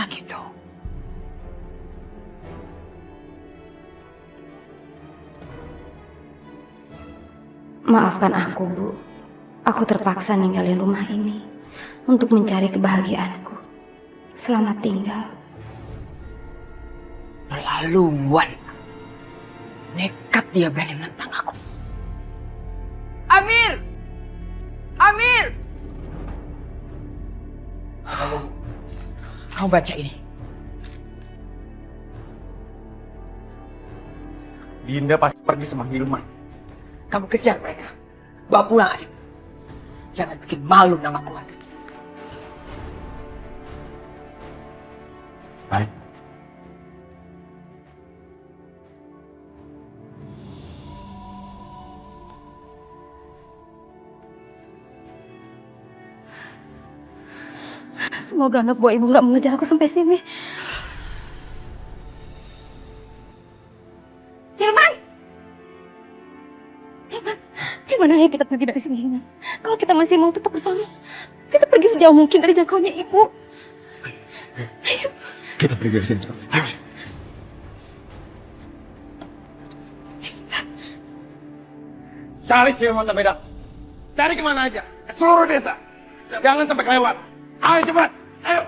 anak itu. Maafkan aku, Bu. Aku terpaksa ninggalin rumah ini untuk mencari kebahagiaanku. Selamat tinggal. Laluan. Nekat dia berani menentang aku. Amir! Amir! Kamu baca ini. Dinda pasti pergi sama Hilman. Kamu kejar mereka. Bawa pulang adik. Jangan bikin malu nama keluarga. Baik. Semoga anak buah ibu gak mengejar aku sampai sini. Hilman! Hilman! Gimana ya kita pergi dari sini, Hilman? Kalau kita masih mau tetap bersama, kita pergi sejauh mungkin dari jangkauannya ibu. Ayo. Kita pergi dari sini. Ayo. Cari Hilman dan Beda. Cari kemana aja. Ke seluruh desa. Jangan sampai kelewat. Ayo cepat. Ayo.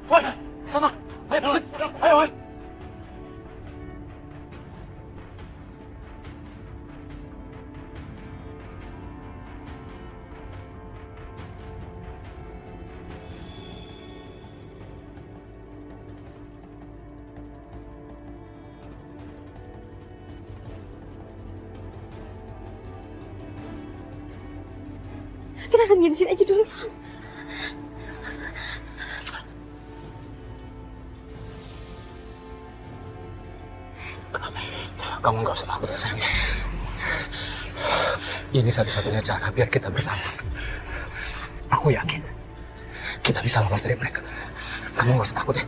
Woi, sana. Ayo, ayo, ayo. Kita sembunyi di sini aja dulu. Kamu nggak usah takut ya sayang. Ini satu-satunya cara biar kita bersama. Aku yakin kita bisa lolos dari mereka. Kamu nggak usah takut ya.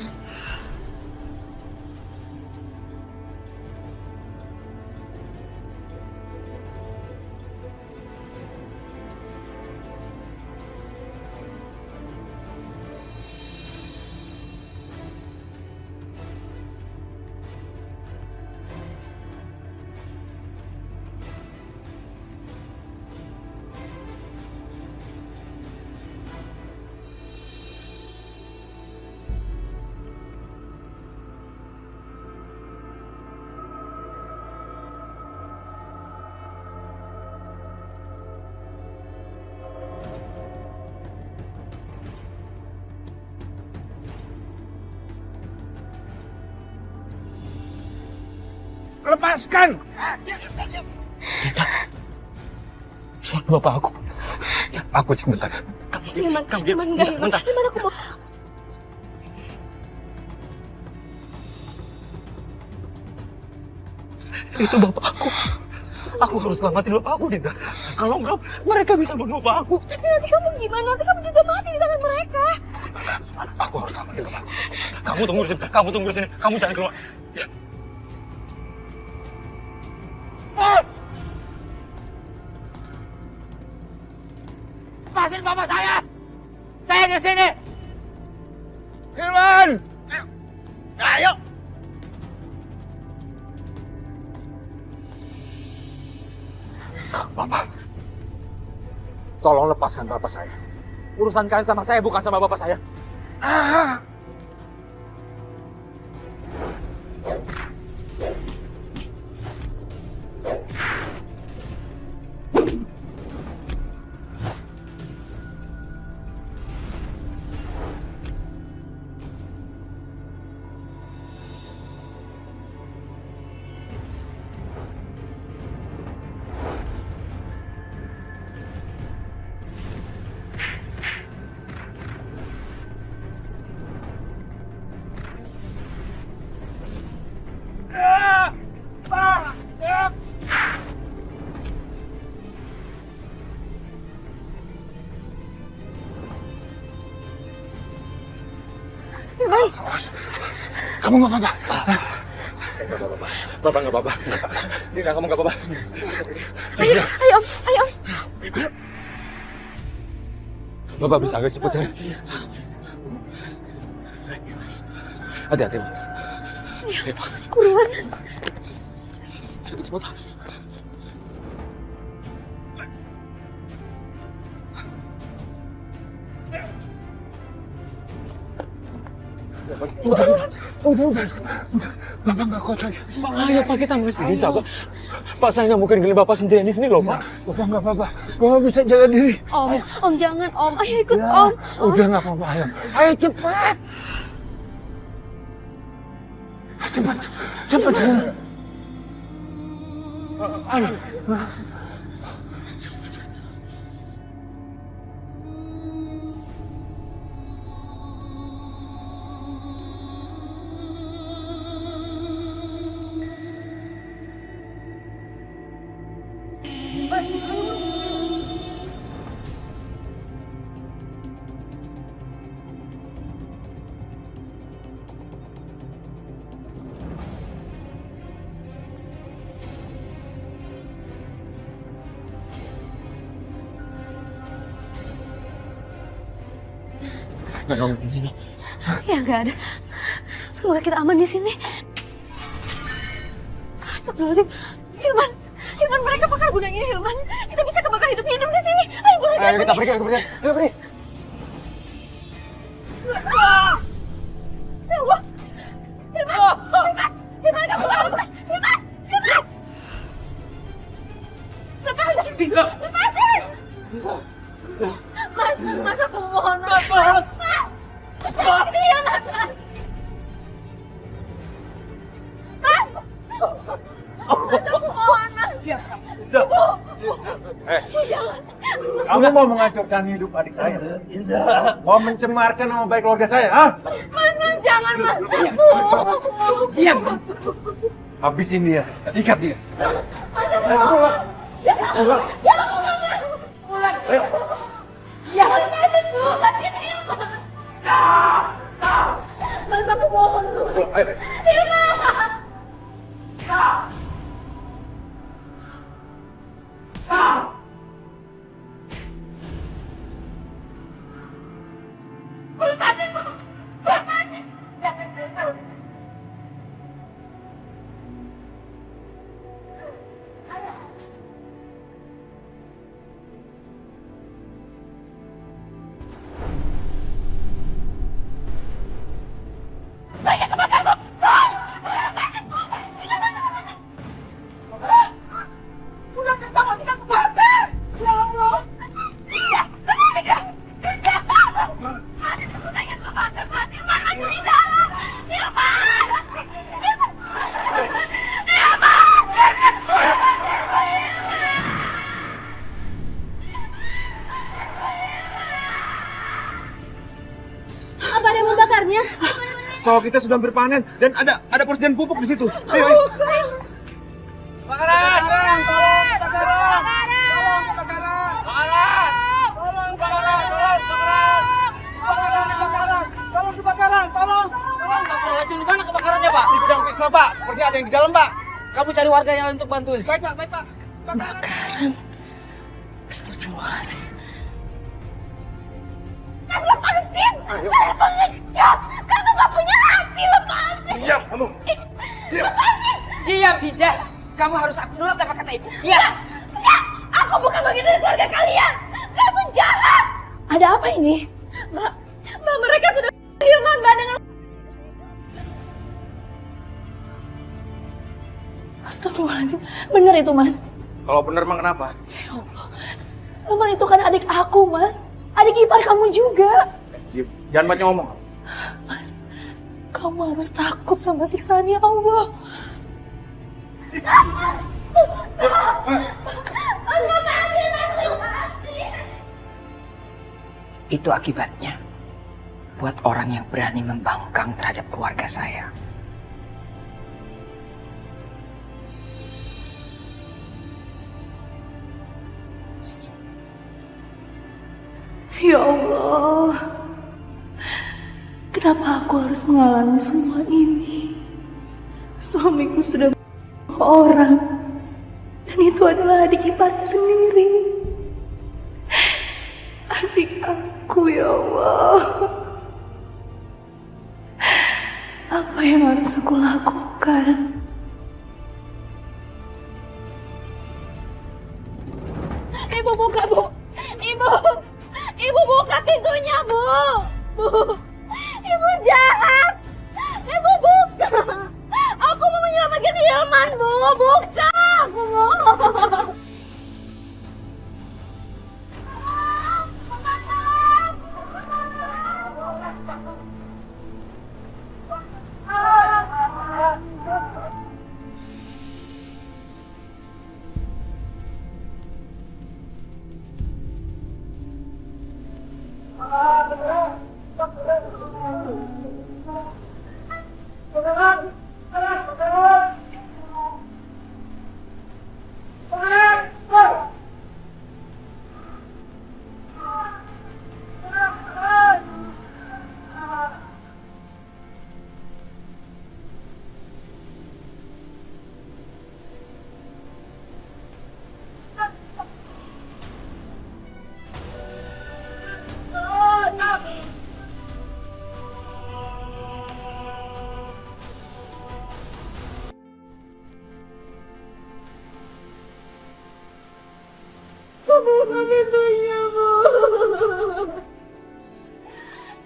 Lepaskan! Dinda, suami bapak aku. Ya, aku cek bentar. Hilman, Hilman, enggak, Hilman. Hilman, aku mau. Itu bapak aku. Aku harus selamatin bapak aku, Dinda. Kalau enggak, mereka bisa bunuh bapak aku. Tapi nanti kamu gimana? Nanti kamu juga mati di tangan mereka. Aku harus selamatin bapak aku. Kamu tunggu di sini. Kamu tunggu di sini. Kamu jangan keluar. Ya. Lepasin bapak saya! Saya di sini! Hilman! Ayo! Bapak, tolong lepaskan bapak saya. Urusan kalian sama saya, bukan sama bapak saya. Kamu nggak apa-apa. Bapak nggak apa-apa. Dina, kamu nggak apa-apa. Ayo, Om. Ayo, Om. Bapak bisa agak cepet ya. Hati-hati, Pak. Ayo, Pak. Buruan. Cepet. Bapak nggak kuat lagi. Pak, ayo Pak, kita masih bisa, Pak. Pak, saya nggak mungkin gini Bapak sendirian di sini loh, Pak. Bapak nggak apa-apa. Bapak bisa jaga diri. Om jangan, Om. Ayo ikut, Ya, Om. udah nggak apa-apa. Ayo, ayo cepat. Cepat. Ayo. Nggak nongol di sini. Ya nggak ada. Semoga kita aman di sini. Astagfirullahaladzim. Hilman, mereka bakal gudangnya Hilman. Kita bisa kebakar hidup-hidup di sini. Ayo buruan. Ayo kita pergi. Ayo pergi. Ya Allah. Hilman, kamu bukan. Hilman. Lepasin. Mas, aku mohon. Mas. Ini Hilman, Mas. Aku mohon, Mas. Ibu. Jangan. Kamu mau menghancurkan hidup adik saya? Mau mencemarkan nama baik keluarga saya? Ah? Mas, jangan, Mas. Diam. Habisin dia. Ikat dia. Mas, aku mohon. Hilman. Apa ada yang membakarnya? Sawah kita sudah berpanen dan ada persediaan pupuk di situ. Ayo. Di mana kebakarannya, Pak? Di gudang Prisma, Pak. Seperti ada yang di dalam, Pak. Kamu cari warga yang lain untuk bantuin. Baik, Pak. Kebakaran. Astagfirullahaladzim. Lepasin! Saya pengecut! Kau tuh gak punya hati, lepasin! Diam, kamu. Lepasin! Diam, Bidah. Kamu harus aku nurut apa kata ibu. Diam. Enggak! Aku bukan bagian dari keluarga kalian! Kau tuh jahat! Ada apa ini? Mbak, mereka sudah Hilman, Mbak, dengan... Astagfirullahaladzim. Bener itu, Mas. Kalau benar emang kenapa? Ya Allah. Roman itu kan adik aku, Mas. Adik ipar kamu juga. Diam. Jangan banyak ngomong. Mas, kamu harus takut sama siksaannya Allah. Itu akibatnya buat orang yang berani membangkang terhadap keluarga saya. Ya Allah. Kenapa aku harus mengalami semua ini? Suamiku sudah orang, dan itu adalah adik iparnya sendiri. Adik aku, ya Allah. Apa yang harus aku lakukan? Ibu buka, Bu. Ibu buka pintunya, Bu. Bu. Ibu jahat. Ibu buka. Aku mau menyelamatkan Hilman, Bu. Buka. Aku mau. Buka pintunya, Bu.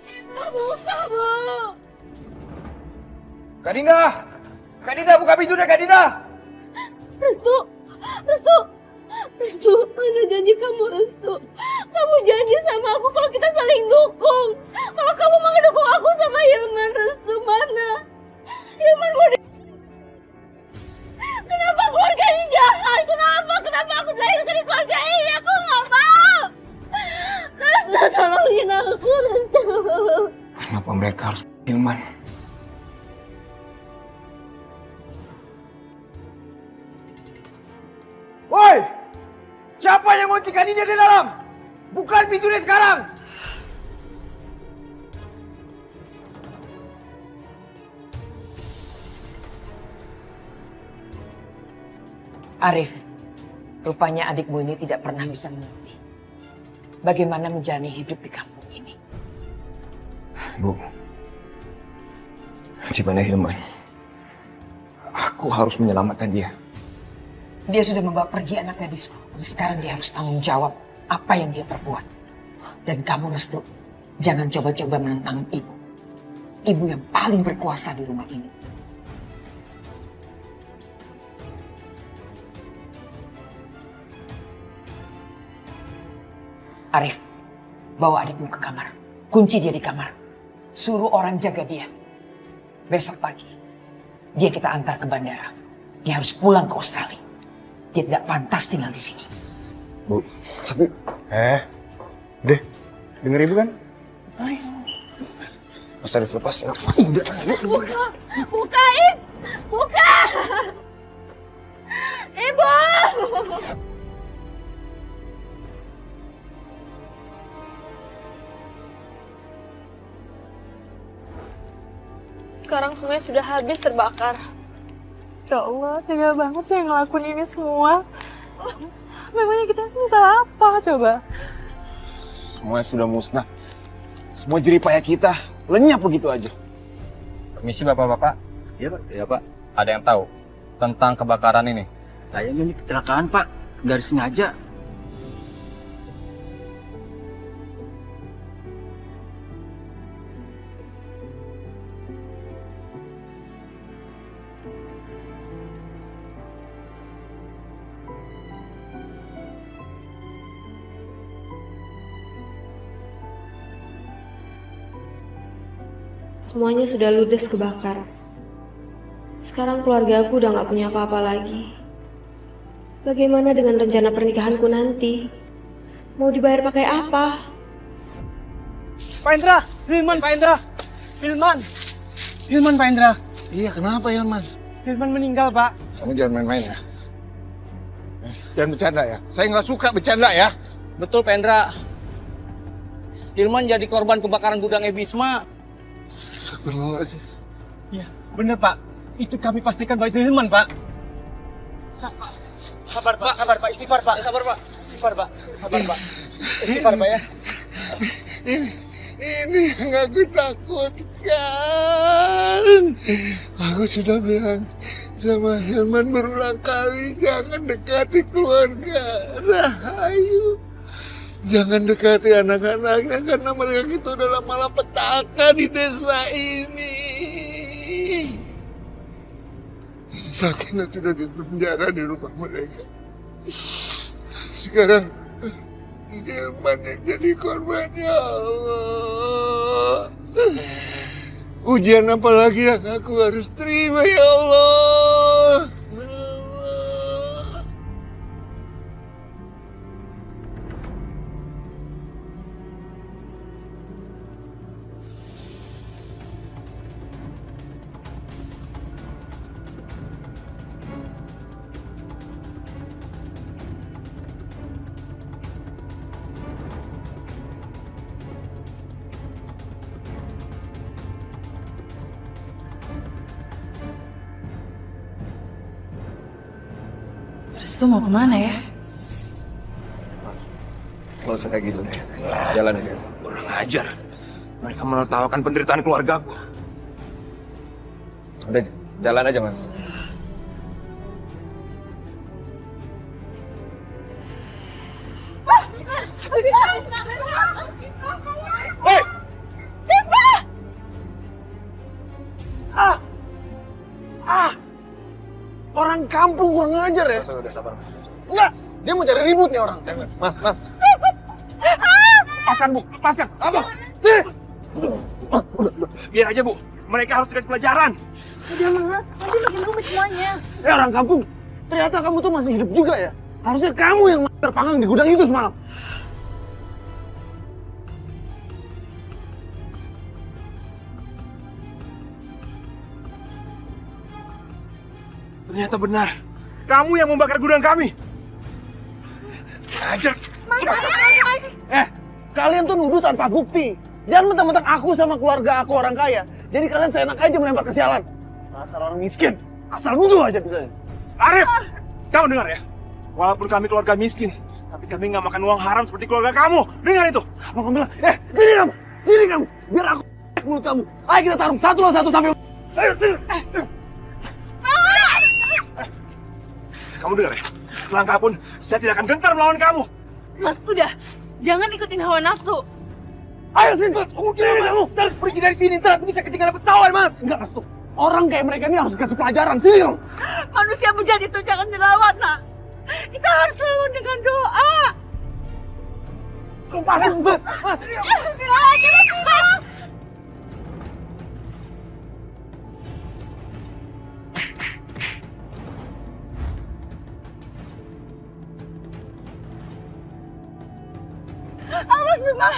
Ibu buka, Bu. Kak Dinda! Kak Dinda, buka pintunya, Kak Dinda! Restu, mana janji kamu, Restu? Kamu janji sama aku kalau kita saling dukung. Kalau kamu mau ngedukung aku sama Hilman, Restu, mana? Hilman mau Kenapa keluarga ini jahat? Kenapa aku dilahirkan di keluarga ini? Aku nggak mau. Restu, tolongin aku, Restu. Kenapa mereka harus Hilman? Woi! Siapa yang ngunci Kak Dinda di dalam? Bukan pintunya sekarang! Arif, rupanya adikmu ini tidak pernah bisa mengerti bagaimana menjalani hidup di kampung ini. Bu, di mana Hilman? Aku harus menyelamatkan dia. Dia sudah membawa pergi anak gadisku. Sekarang dia harus tanggung jawab apa yang dia perbuat. Dan kamu, Restu, jangan coba-coba menentang ibu. Ibu yang paling berkuasa di rumah ini. Arif, bawa adikmu ke kamar. Kunci dia di kamar. Suruh orang jaga dia. Besok pagi, dia kita antar ke bandara. Dia harus pulang ke Australia. Dia tidak pantas tinggal di sini. Bu, tapi... Deh, denger ibu kan? Ayo. Mas Arif lepas. Udah, Buka! Buka! Ibu! Sekarang semuanya sudah habis terbakar. Ya Allah, tega banget sih ngelakuin ini semua. Memangnya kita sini salah apa coba? Semuanya sudah musnah. Semua jeripaya kita lenyap begitu aja. Permisi Bapak-Bapak. Iya, Pak. Ya Pak, ada yang tahu tentang kebakaran ini? Kayaknya ini kecelakaan, Pak. Nggak sengaja. Semuanya sudah ludes kebakar. Sekarang keluarga aku udah gak punya apa-apa lagi. Bagaimana dengan rencana pernikahanku nanti? Mau dibayar pakai apa? Pak Indra! Hilman, Pak Indra! Hilman! Hilman, Pak Indra! Iya, kenapa Hilman? Hilman meninggal, Pak. Kamu jangan main-main ya. Jangan bercanda ya. Saya nggak suka bercanda ya. Betul Pak Endra. Hilman jadi korban kebakaran gudang Ebisma. Astagfirullahaladzim. Iya, bener Pak. Itu kami pastikan bahwa itu Hilman, Pak. Sabar Pak. Istighfar, Pak. Sabar, Pak. Istighfar, Pak ya. Ini yang aku takutkan. Aku sudah bilang sama Hilman berulang kali, jangan dekati keluarga Rahayu. Jangan dekati anak-anaknya karena mereka itu adalah malapetaka di desa ini. Sakinah sudah di penjara di rumah mereka. Sekarang Hilman yang jadi korban, ya Allah. Ujian apa lagi yang aku harus terima, ya Allah. Restu mau kemana ya? Gak usah kayak gitu deh. Jalan aja. Kurang ajar. Mereka menertawakan penderitaan keluargaku. Udah, jalan aja, Mas. Hei! Orang kampung kurang ajar ya. Udah sabar, Mas. Enggak, dia mau cari ribut nih orang. Mas. Lepaskan, Bu. Lepaskan. Apa? Sini. Biar aja, Bu. Mereka harus dikasih pelajaran. Udah Mas, nanti makin rumit semuanya. Orang kampung, ternyata kamu tuh masih hidup juga ya. Harusnya kamu yang terpanggang di gudang itu semalam. Ternyata benar. Kamu yang membakar gudang kami. Ajar. Kalian tuh nuduh tanpa bukti. Jangan mentang-mentang aku sama keluarga aku orang kaya. Jadi kalian seenak aja melempar kesialan. Asal orang miskin. Asal nuduh aja misalnya. Arif! Kamu dengar ya? Walaupun kami keluarga miskin, tapi kami nggak makan uang haram seperti keluarga kamu. Dengar itu? Apa kamu bilang? Sini kamu! Sini kamu! Biar aku mulut kamu. Ayo kita tarung satu lawan satu sampai... Ayo, sini! Kamu dengar ya? Selangkah pun saya tidak akan gentar melawan kamu. Mas, udah. Jangan ikutin hawa nafsu. Ayo sini, Mas. Sini kamu. Kita harus pergi dari sini. Ntar aku bisa ketinggalan pesawat, Mas. Enggak, Mas. Tuh. Orang kayak mereka ini harus dikasih pelajaran. Sini kamu. Manusia bejat itu jangan dilawan, nak. Kita harus lawan dengan doa. Mas. Awas, Bima.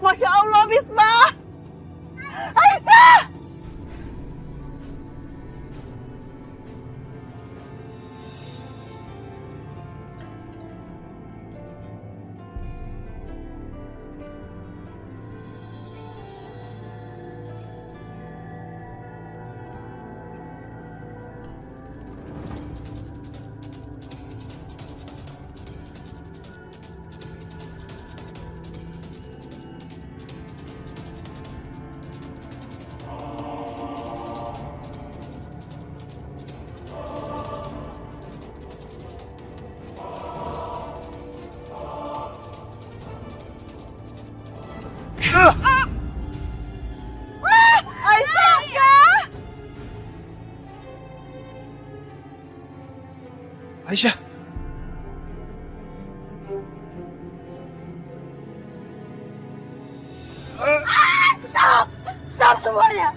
Masya Allah, Bisma. Aisyah! Aisyah. Stop semuanya.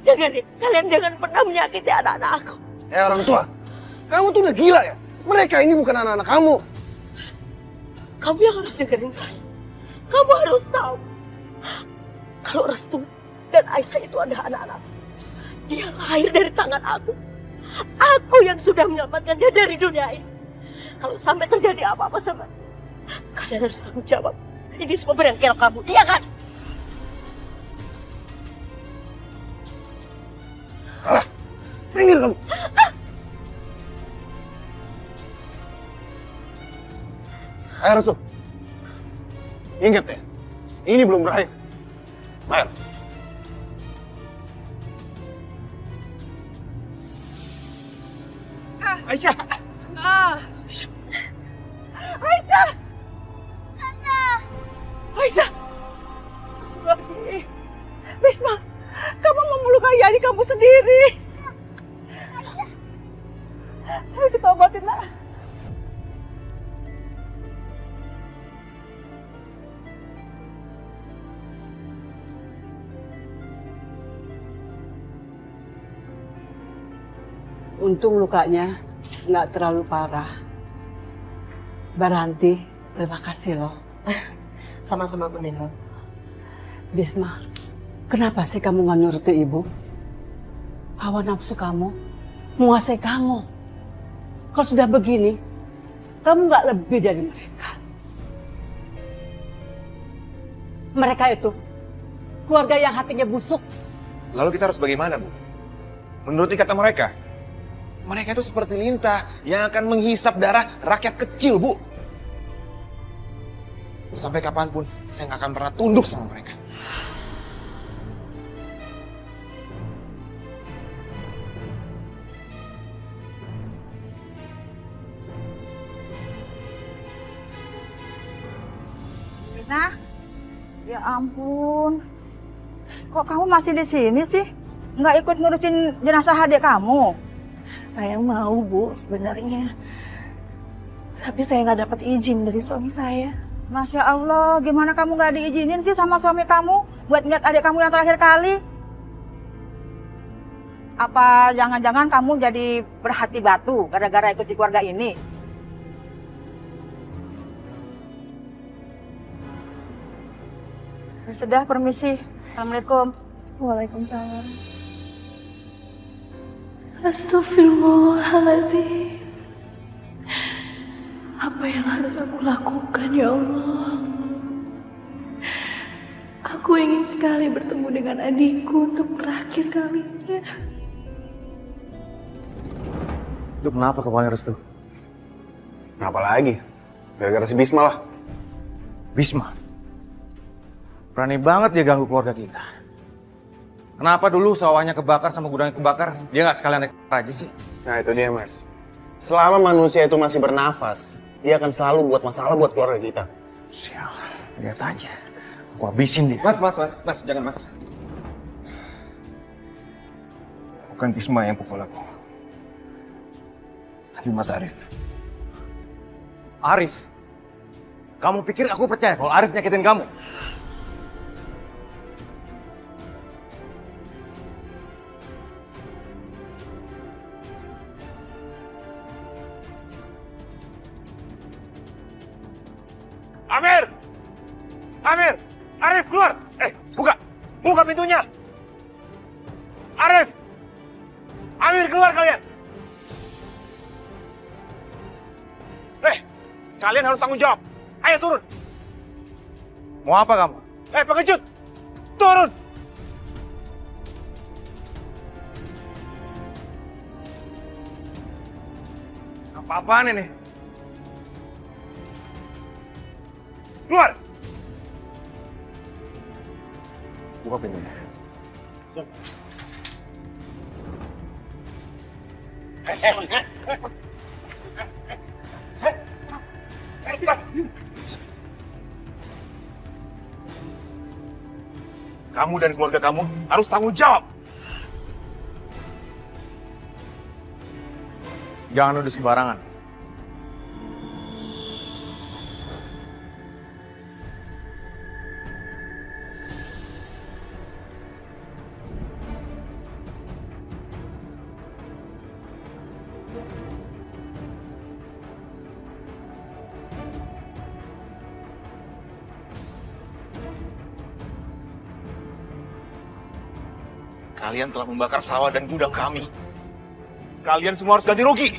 Dengerin, kalian jangan pernah menyakiti anak-anak aku. Orang tua, Kamu tuh udah gila ya? Mereka ini bukan anak-anak kamu. Kamu yang harus dengerin saya. Kamu harus tahu. Kalau Restu dan Aisyah itu ada anak-anak. Dia lahir dari tangan aku. Aku yang sudah menyelamatkan dia dari dunia ini. Kalau sampai terjadi apa-apa sama dia, kalian harus tanggung jawab. Ini semua berangkel kamu, iya kan? Minggir kamu. Ayo Restu. Ingat ya, ini belum berakhir. Ayo. Aisyah. Aisyah! Aisyah! Bisma, kamu memelukai adik kamu sendiri. Ayo kita obatin, nak. Untung lukanya nggak terlalu parah. Baranti, terima kasih loh. Sama-sama, Bu Neno. Bisma, kenapa sih kamu nggak nuruti ibu? Hawa nafsu kamu menguasai kamu. Kalau sudah begini, kamu nggak lebih dari mereka. Mereka itu keluarga yang hatinya busuk. Lalu kita harus bagaimana, Bu? Menuruti kata mereka. Mereka itu seperti lintah yang akan menghisap darah rakyat kecil, Bu. Sampai kapanpun, saya nggak akan pernah tunduk sama mereka. Rina, ya ampun. Kok kamu masih di sini sih? Nggak ikut ngurusin jenazah adik kamu? Saya mau, Bu, sebenarnya. Tapi saya nggak dapat izin dari suami saya. Masya Allah, gimana kamu nggak diizinin sih sama suami kamu buat ngeliat adik kamu yang terakhir kali? Apa jangan-jangan kamu jadi berhati batu gara-gara ikut di keluarga ini? Ya sudah, permisi. Assalamualaikum. Waalaikumsalam. Astagfirullahaladzim. Apa yang harus aku lakukan, ya Allah? Aku ingin sekali bertemu dengan adikku untuk terakhir kalinya. Itu kenapa kepalanya Restu? Kenapa lagi? Gara-gara si Bisma lah. Bisma. Berani banget dia ganggu keluarga kita. Kenapa dulu sawahnya kebakar sama gudangnya kebakar, dia nggak sekalian naik aja sih? Nah itu dia, Mas. Selama manusia itu masih bernafas, dia akan selalu buat masalah buat keluarga kita. Sial, lihat aja. Aku habisin dia. Mas, jangan Mas. Bukan Bisma yang pukul aku. Tapi Mas Arif. Arif? Kamu pikir aku percaya kalau Arif nyakitin kamu? Amir! Amir! Arif keluar! Buka! Buka pintunya! Arif! Amir keluar kalian! Kalian harus tanggung jawab. Ayo turun! Mau apa kamu? Pengecut! Turun! Apa-apaan ini? Keluar! Buka pintunya. Kamu dan keluarga kamu harus tanggung jawab. Jangan nuduh sembarangan. Kalian telah membakar sawah dan gudang kami. Kalian semua harus ganti rugi.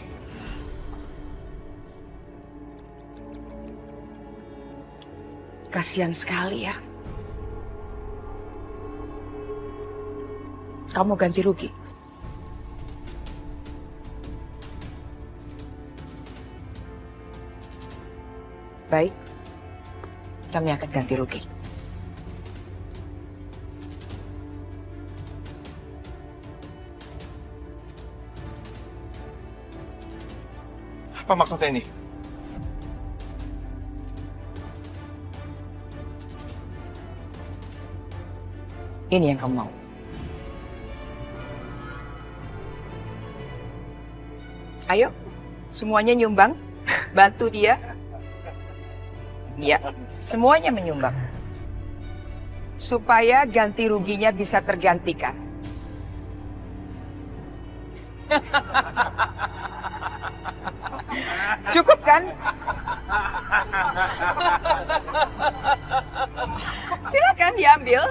Kasihan sekali ya. Kamu ganti rugi. Baik, kami akan ganti rugi. Apa maksudnya ini? Ini yang kamu mau. Ayo, semuanya nyumbang. Bantu dia. Ya, semuanya menyumbang. Supaya ganti ruginya bisa tergantikan. Cukup kan? Silakan diambil.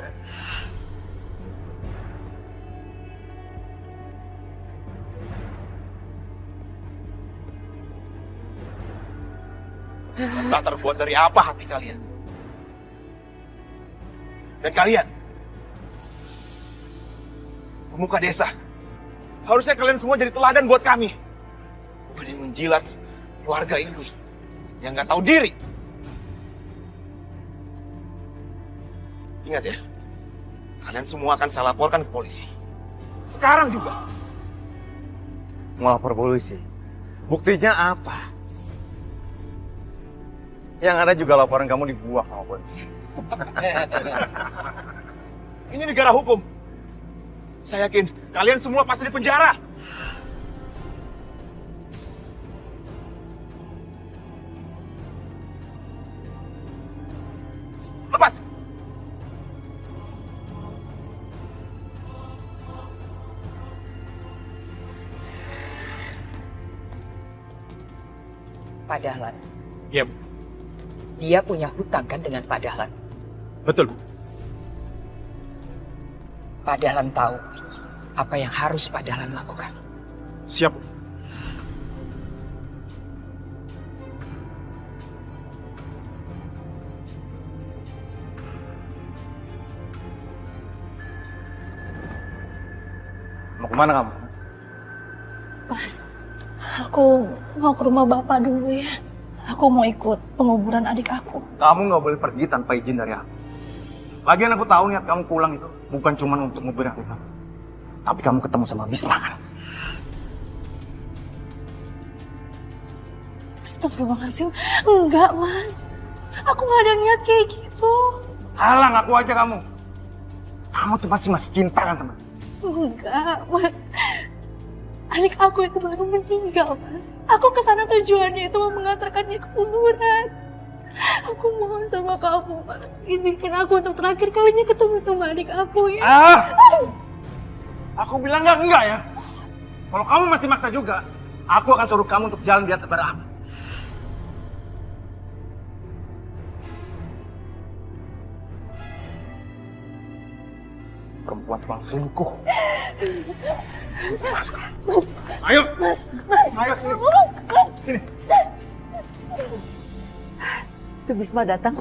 Tak terbuat dari apa hati kalian? Dan kalian, pemuka desa, harusnya kalian semua jadi teladan buat kami. Bukan yang menjilat keluarga ini yang nggak tahu diri. Ingat ya, kalian semua akan saya laporkan ke polisi. Sekarang juga. Melapor polisi? Buktinya apa? Yang ada juga laporan kamu dibuang sama polisi. Ini negara hukum. Saya yakin kalian semua pasti di penjara. Lepas. Pak Dahlan. Iya, Bu. Dia punya hutang kan dengan Pak Dahlan? Betul, Bu. Pak Dahlan tahu apa yang harus Pak Dahlan lakukan. Siap, Bu. Mau kemana kamu? Mas, aku mau ke rumah bapak dulu ya. Aku mau ikut penguburan adik aku. Kamu nggak boleh pergi tanpa izin dari aku. Lagian aku tahu niat kamu pulang itu bukan cuma untuk nguburin adik kamu. Tapi kamu ketemu sama Bisma kan? Astagfirullahaladzim. Enggak, Mas. Aku nggak ada niat kayak gitu. Halang aku aja kamu. Kamu tuh masih cinta kan sama dia? Enggak, Mas. Adik aku itu baru meninggal, Mas. Aku kesana tujuannya itu mau mengantarkannya ke kuburan. Aku mohon sama kamu, Mas. Izinkan aku untuk terakhir kalinya ketemu sama adik aku ya. Aku bilang enggak ya. Kalau kamu masih maksa juga, aku akan suruh kamu untuk jalan di atas bara api. Perempuan tukang selingkuh. Ayo, ayo sini. Sini. Itu Bisma datang.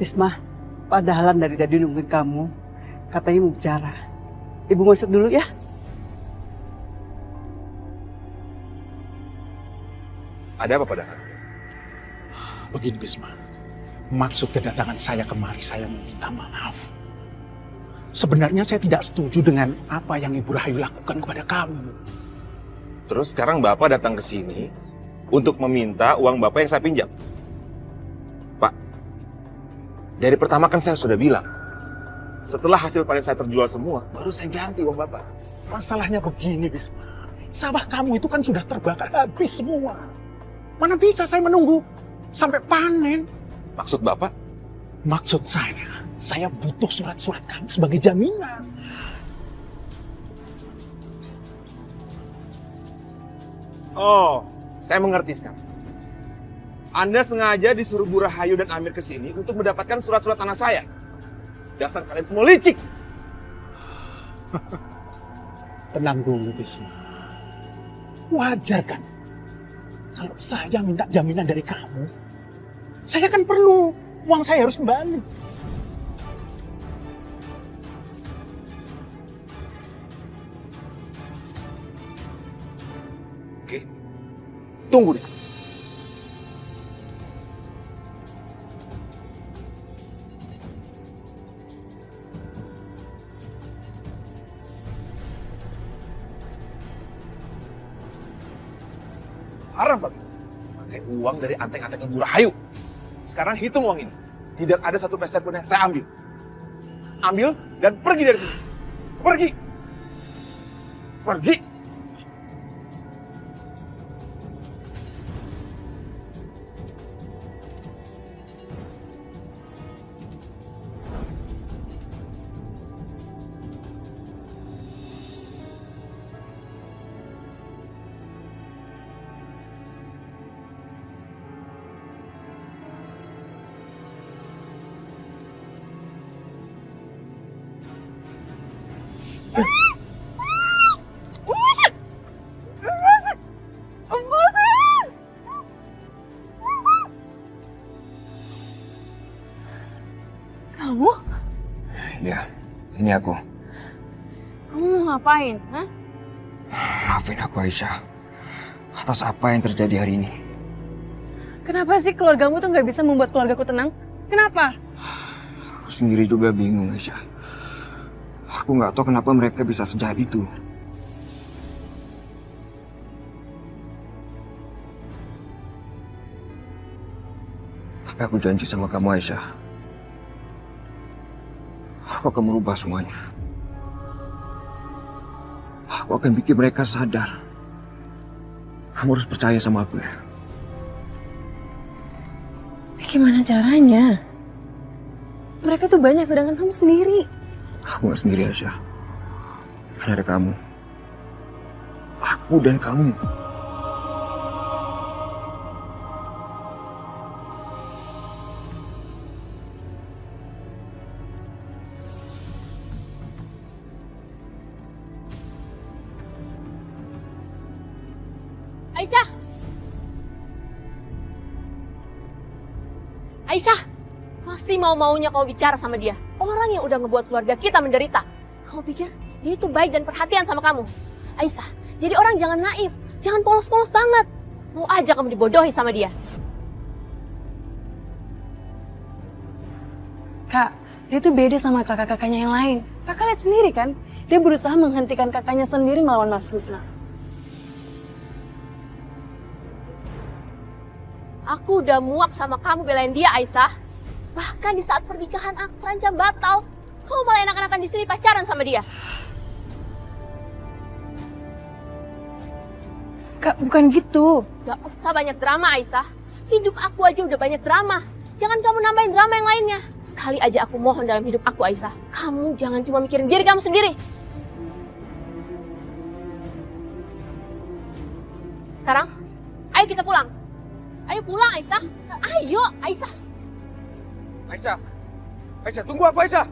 Bisma, Pak Dahlan dari tadi nungguin kamu. Katanya mau bicara. Ibu masuk dulu ya. Ada apa, Pak Dahlan? Begini Bisma, maksud kedatangan saya kemari saya meminta maaf. Sebenarnya saya tidak setuju dengan apa yang Ibu Rahayu lakukan kepada kamu. Terus sekarang Bapak datang ke sini untuk meminta uang Bapak yang saya pinjam. Pak, dari pertama kan saya sudah bilang, setelah hasil panen saya terjual semua, baru saya ganti uang Bapak. Masalahnya begini Bisma, sawah kamu itu kan sudah terbakar habis semua. Mana bisa saya menunggu sampai panen? Maksud Bapak? Maksud saya butuh surat-surat kamu sebagai jaminan. Oh, saya mengerti sekarang. Anda sengaja disuruh Bu Rahayu dan Amir ke sini untuk mendapatkan surat-surat tanah saya. Dasar kalian semua licik. Tenang dulu, Bisma. Wajar kan? Kalau saya minta jaminan dari kamu, saya kan perlu. Uang saya harus kembali. Oke, tunggu di sini. Haram Pak. Pakai uang dari anteng-anteng Ibu Rahayu. Sekarang hitung uang ini. Tidak ada satu peser pun yang saya ambil. Ambil dan pergi dari sini. Pergi. Pergi. Kamu? Ya, ini aku. Kamu mau ngapain? Hah? Maafin aku Aisyah atas apa yang terjadi hari ini. Kenapa sih keluargamu tuh nggak bisa membuat keluargaku tenang? Kenapa? Aku sendiri juga bingung Aisyah. Aku nggak tahu kenapa mereka bisa sejahat itu. Tapi aku janji sama kamu Aisyah, aku akan merubah semuanya. Aku akan bikin mereka sadar. Kamu harus percaya sama aku ya. Gimana caranya? Mereka tuh banyak sedangkan kamu sendiri. Aku gak sendiri Aisyah. Kan ada kamu. Aku dan kamu. Aisyah! Aisyah! Masih mau-maunya kau bicara sama dia. Orang yang udah ngebuat keluarga kita menderita. Kamu pikir dia itu baik dan perhatian sama kamu? Aisyah, jadi orang jangan naif. Jangan polos-polos banget. Mau aja kamu dibodohi sama dia. Kak, dia tuh beda sama kakak-kakaknya yang lain. Kakak lihat sendiri kan? Dia berusaha menghentikan kakaknya sendiri melawan Mas Bisma. Aku udah muak sama kamu belain dia, Aisyah. Bahkan di saat pernikahan aku terancam batal. Kamu malah enak-enakan di sini pacaran sama dia. Kak, bukan gitu. Gak usah banyak drama, Aisyah. Hidup aku aja udah banyak drama. Jangan kamu nambahin drama yang lainnya. Sekali aja aku mohon dalam hidup aku, Aisyah. Kamu jangan cuma mikirin diri kamu sendiri. Sekarang, ayo kita pulang. Ayo pulang, Aisyah. Ayo, Aisyah. Aisyah. Aisyah, tunggu aku Aisyah.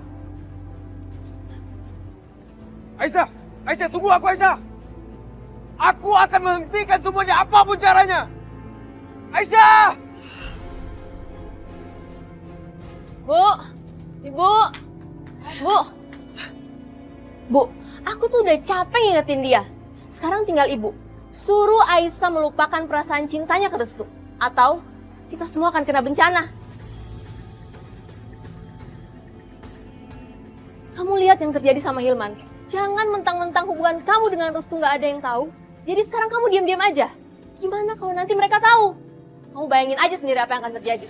Aisyah. Aisyah, tunggu aku Aisyah. Aku akan menghentikan semuanya apapun caranya. Aisyah! Bu, Ibu, Bu. Bu, aku tuh udah capek ngingetin dia. Sekarang tinggal Ibu. Suruh Aisyah melupakan perasaan cintanya ke Restu. Atau kita semua akan kena bencana. Kamu lihat yang terjadi sama Hilman. Jangan mentang-mentang hubungan kamu dengan Restu nggak ada yang tahu. Jadi sekarang kamu diam-diam aja. Gimana kalau nanti mereka tahu? Kamu bayangin aja sendiri apa yang akan terjadi.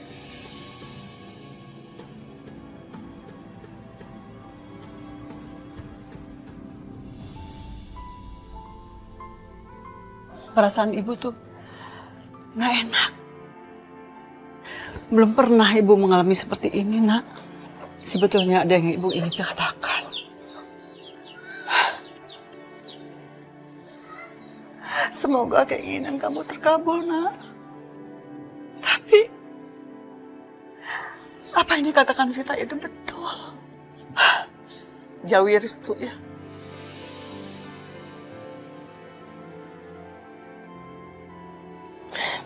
Perasaan ibu tuh nggak enak. Belum pernah ibu mengalami seperti ini, nak. Sebetulnya ada yang ibu ingin katakan. Semoga keinginan kamu terkabul, nak. Tapi apa yang dikatakan Vita itu betul. jauhi Restu ya.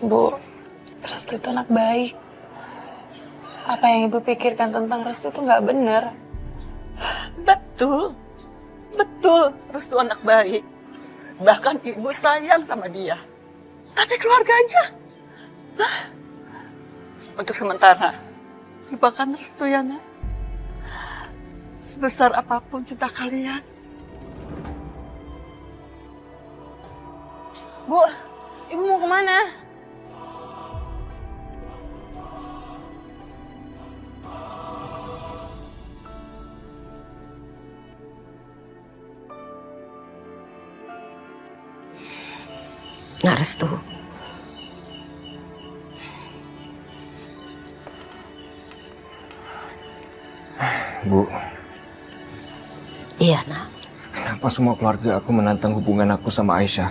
Bu, Restu itu anak baik. Apa yang ibu pikirkan tentang Restu itu nggak benar. Betul, betul Restu anak baik. Bahkan ibu sayang sama dia. Tapi keluarganya, untuk sementara, lupakan Restu ya nak. Sebesar apapun cinta kalian. Bu, ibu mau kemana? Nak Restu. Bu, Iya nak. kenapa semua keluarga aku menantang hubungan aku sama Aisyah?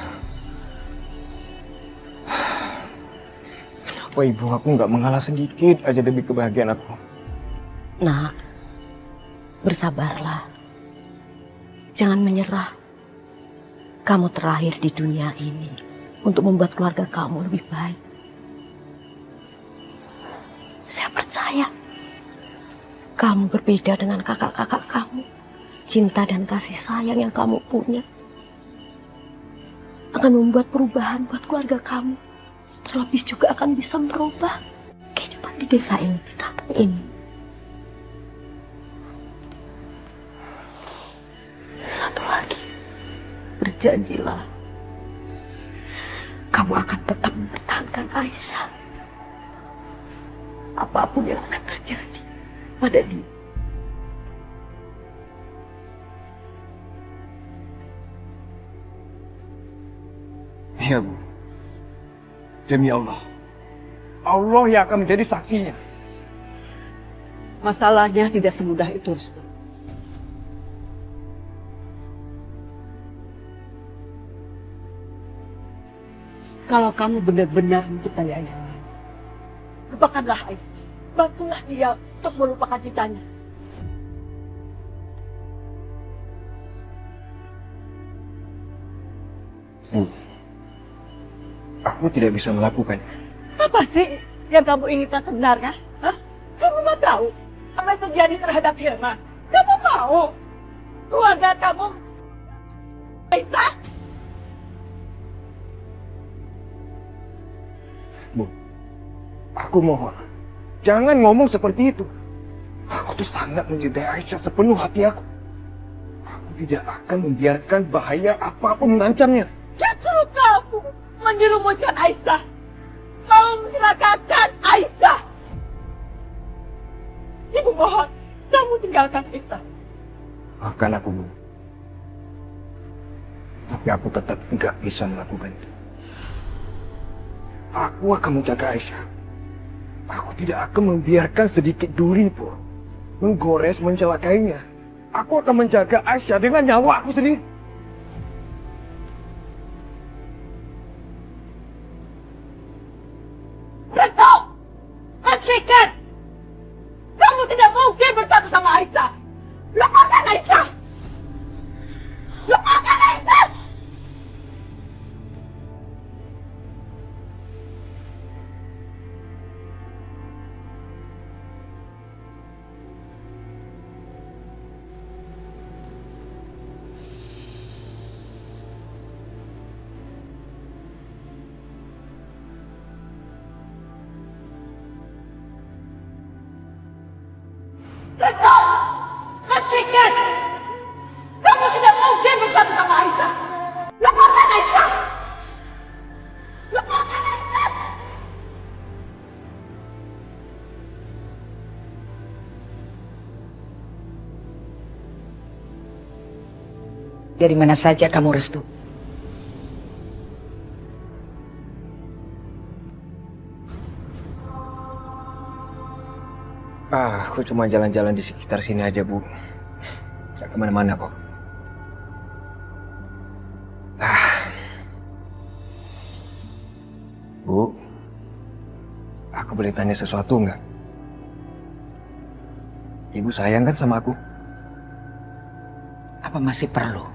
Kenapa ibu aku nggak mengalah sedikit aja demi kebahagiaan aku? Nak, bersabarlah. Jangan menyerah. Kamu terakhir di dunia ini untuk membuat keluarga kamu lebih baik. Saya percaya kamu berbeda dengan kakak-kakak kamu. Cinta dan kasih sayang yang kamu punya akan membuat perubahan buat keluarga kamu. Terlebih juga akan bisa merubah kehidupan di desa ini, di kampung ini. Satu lagi, berjanjilah kamu akan tetap mempertahankan Aisyah. Apapun yang akan terjadi pada dia. Iya, Bu. Demi Allah. Allah yang akan menjadi saksinya. Masalahnya tidak semudah itu, Restu. Kalau kamu benar-benar mencintai Aisyah, lupakanlah Aisyah. Bantulah dia untuk melupakan cintanya. Aku tidak bisa melakukannya. Apa sih yang kamu inginkan sebenarnya? Hah? Kamu mau tahu apa yang terjadi terhadap Hilma? Kamu mau keluarga kamu Aisyah? Bu, aku mohon, jangan ngomong seperti itu. Aku tuh sangat mencintai Aisyah sepenuh hati aku. Aku tidak akan membiarkan bahaya apapun mengancamnya. Justru kamu menjerumuskan Aisyah, mau mencelakakan Aisyah. Ibu mohon, kamu tinggalkan Aisyah. Maafkan aku, Bu. Tapi aku tetap tidak bisa melakukan itu. Aku akan menjaga Aisyah. Aku tidak akan membiarkan sedikit duri pun menggores, mencelakainya. Aku akan menjaga Aisyah dengan nyawa aku sendiri. Restu! Hentikan! Kamu tidak mungkin bersatu sama Aisyah! Lupakan Aisyah! Lupakan Aisyah! Restu! Hentikan! Kamu tidak mungkin bersatu sama Aisyah! Lupakan Aisyah! Lupakan Aisyah! Dari mana saja kamu, Restu? Aku cuma jalan-jalan di sekitar sini aja, Bu. Gak kemana-mana kok. Bu, aku boleh tanya sesuatu nggak? Ibu sayang kan sama aku? Apa masih perlu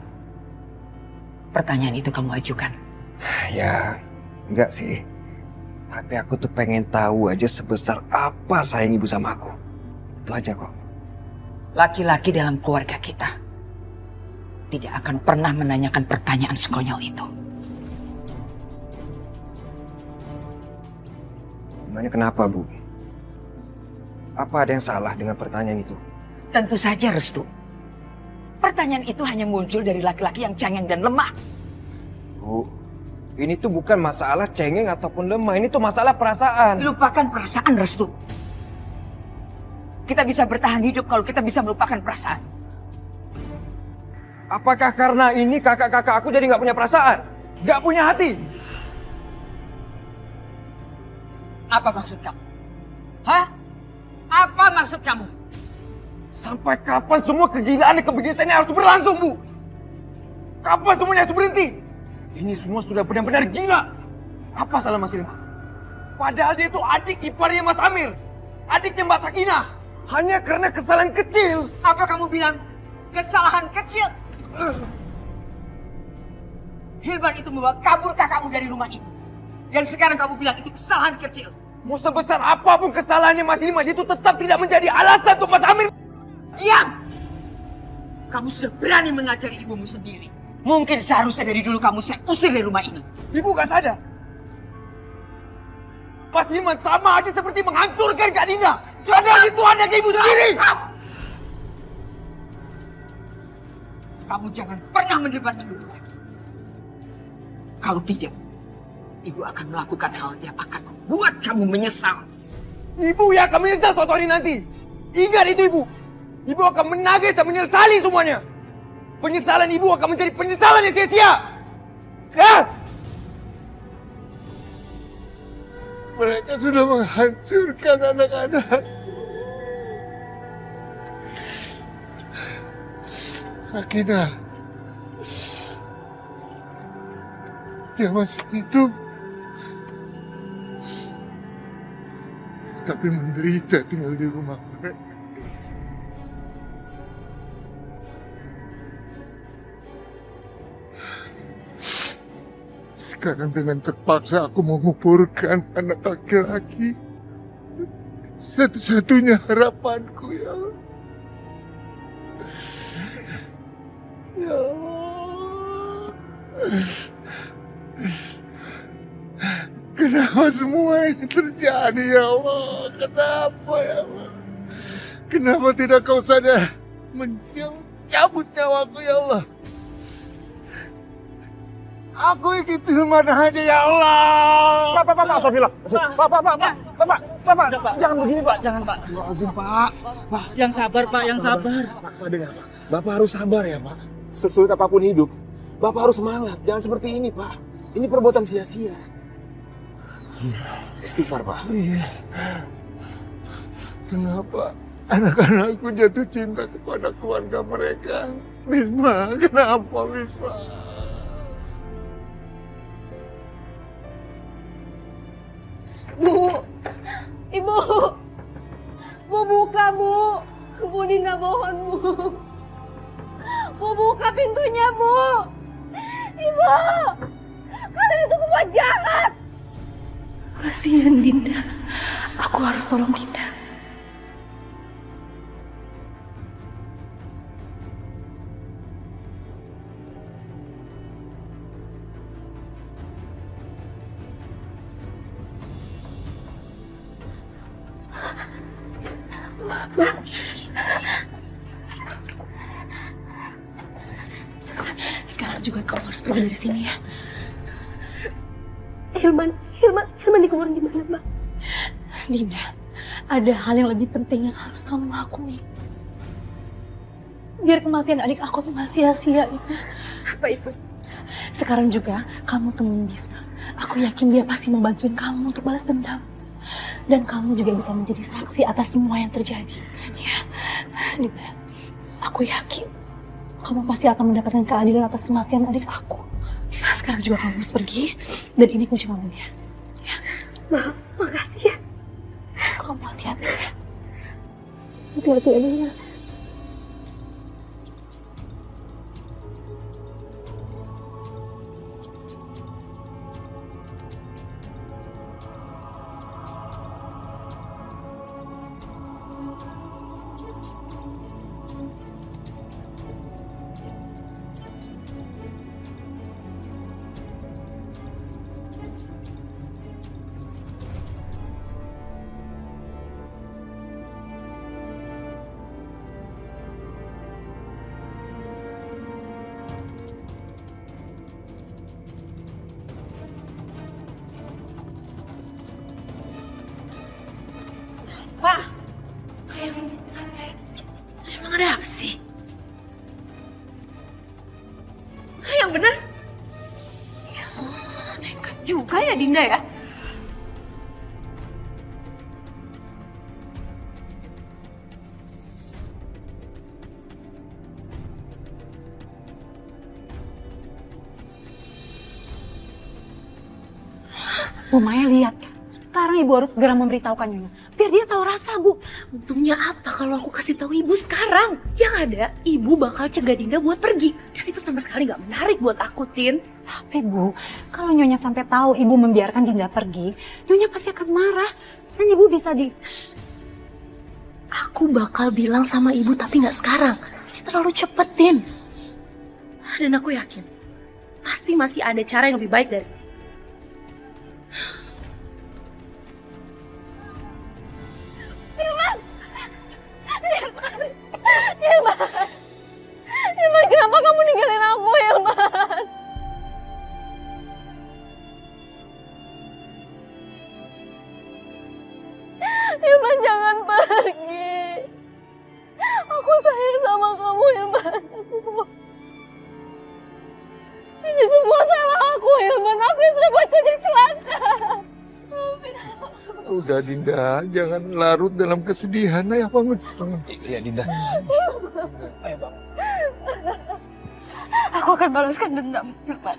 pertanyaan itu kamu ajukan? Ya, enggak sih. Tapi aku tuh pengen tahu aja sebesar apa sayang ibu sama aku. Itu aja kok. Laki-laki dalam keluarga kita tidak akan pernah menanyakan pertanyaan sekonyol itu. Emangnya kenapa, Bu? Apa ada yang salah dengan pertanyaan itu? Tentu saja, Restu. Pertanyaan itu hanya muncul dari laki-laki yang cengeng dan lemah. Bu, ini tuh bukan masalah cengeng ataupun lemah. Ini tuh masalah perasaan. Lupakan perasaan, Restu. Kita bisa bertahan hidup kalau kita bisa melupakan perasaan. Apakah karena ini kakak-kakak aku jadi nggak punya perasaan? Nggak punya hati? Apa maksud kamu? Hah? Apa maksud kamu? Sampai kapan semua kegilaan dan kebiasaan ini harus berlangsung, Bu? Kapan semuanya harus berhenti? Ini semua sudah benar-benar gila. Apa salah Mas Irma? Padahal dia itu adik iparnya Mas Amir. Adiknya Mbak Sakinah. Hanya karena kesalahan kecil. Apa kamu bilang kesalahan kecil? Hilman itu membawa kabur kakakmu dari rumah ini. Dan sekarang kamu bilang itu kesalahan kecil. Mau sebesar apapun kesalahannya Mas Irma, itu tetap tidak menjadi alasan untuk Mas Amir. Diam! Kamu sudah berani mengajari ibumu sendiri. Mungkin seharusnya dari dulu kamu saya usir dari rumah ini. Ibu gak sadar? Mas Irman sama aja seperti menghancurkan Kak Dinda. Padahal itu anak ibu sendiri. Kamu jangan pernah mendebat ibu lagi. Kalau tidak, ibu akan melakukan hal yang akan membuat kamu menyesal. Ibu yang akan menyesal suatu hari nanti. Ingat itu, Ibu. Ibu akan menangis dan menyesali semuanya. Penyesalan ibu akan menjadi penyesalan yang sia-sia. Ya? Mereka sudah menghancurkan anak-anak. Sakinah, dia masih hidup, tapi menderita tinggal di rumah mereka. Sekarang dengan terpaksa aku menguburkan anak laki-laki. Satu-satunya harapanku, ya Allah. Ya Allah. Kenapa semua ini terjadi, ya Allah? Kenapa, ya Allah? Kenapa tidak kau saja mencabut nyawaku, ya Allah? Aku ingin Hilman aja, ya Allah. Pak, Sofila. Bapak, jangan begini, Pak. Jangan, Pak. Pak. Yang sabar, Pak, yang sabar. Pak, dengar, Pak. Bapak harus sabar ya, Pak. Sesulit apapun hidup, Bapak harus semangat. Jangan seperti ini, Pak. Ini perbuatan sia-sia. Istighfar, Pak. Iya. Kenapa anak-anakku jatuh cinta kepada keluarga mereka? Bisma, kenapa Bisma? Bu, Ibu, Bu buka, Bu. Bu Dinda mohon, Bu. Bu buka pintunya, Bu. Ibu, kalian itu semua jahat. Kasihan Dinda. Aku harus tolong Dinda. Sekarang juga kamu harus pergi dari sini ya. Hilman dikuburin di mana, Mbak? Dinda, ada hal yang lebih penting yang harus kamu lakuin. Biar kematian adik aku tuh gak sia-sia itu. Apa itu? Sekarang juga kamu temuin Bisma. Aku yakin dia pasti mau bantuin kamu untuk balas dendam. Dan kamu juga bisa menjadi saksi atas semua yang terjadi. Ya, Dinda, aku yakin kamu pasti akan mendapatkan keadilan atas kematian adik aku. Sekarang juga kamu harus pergi. Dan ini kunci mobilnya. Ya. Makasih ya. Kamu hati-hati ya. Hati-hati ya, Dinda. sih? Yang bener? Ya, nekat juga ya Dinda ya. Bu Maya lihat. Sekarang ibu harus segera memberitahukan Nyonya. Biar dia tahu rasa, Bu. Untungnya apa kalau aku kasih tahu ibu sekarang? Yang ada, ibu bakal cegah Dinda buat pergi. Dan itu sama sekali gak menarik buat aku, Tin. Tapi Bu, kalau Nyonya sampai tahu ibu membiarkan Dinda pergi, Nyonya pasti akan marah. Dan ibu bisa Aku bakal bilang sama ibu tapi gak sekarang. Ini terlalu cepet, Tin. Dan aku yakin, pasti masih ada cara yang lebih baik dari Hilman, kenapa kamu ninggalin aku, Hilman? Hilman, jangan pergi. Aku sayang sama kamu, Hilman. Ini semua salah aku, Hilman. Aku yang sudah buat kau jadi celaka. Udah Dinda, jangan larut dalam kesedihan. Ayo bangun. Iya Dinda. Ayo bang. Aku akan balaskan dendam, Hilman.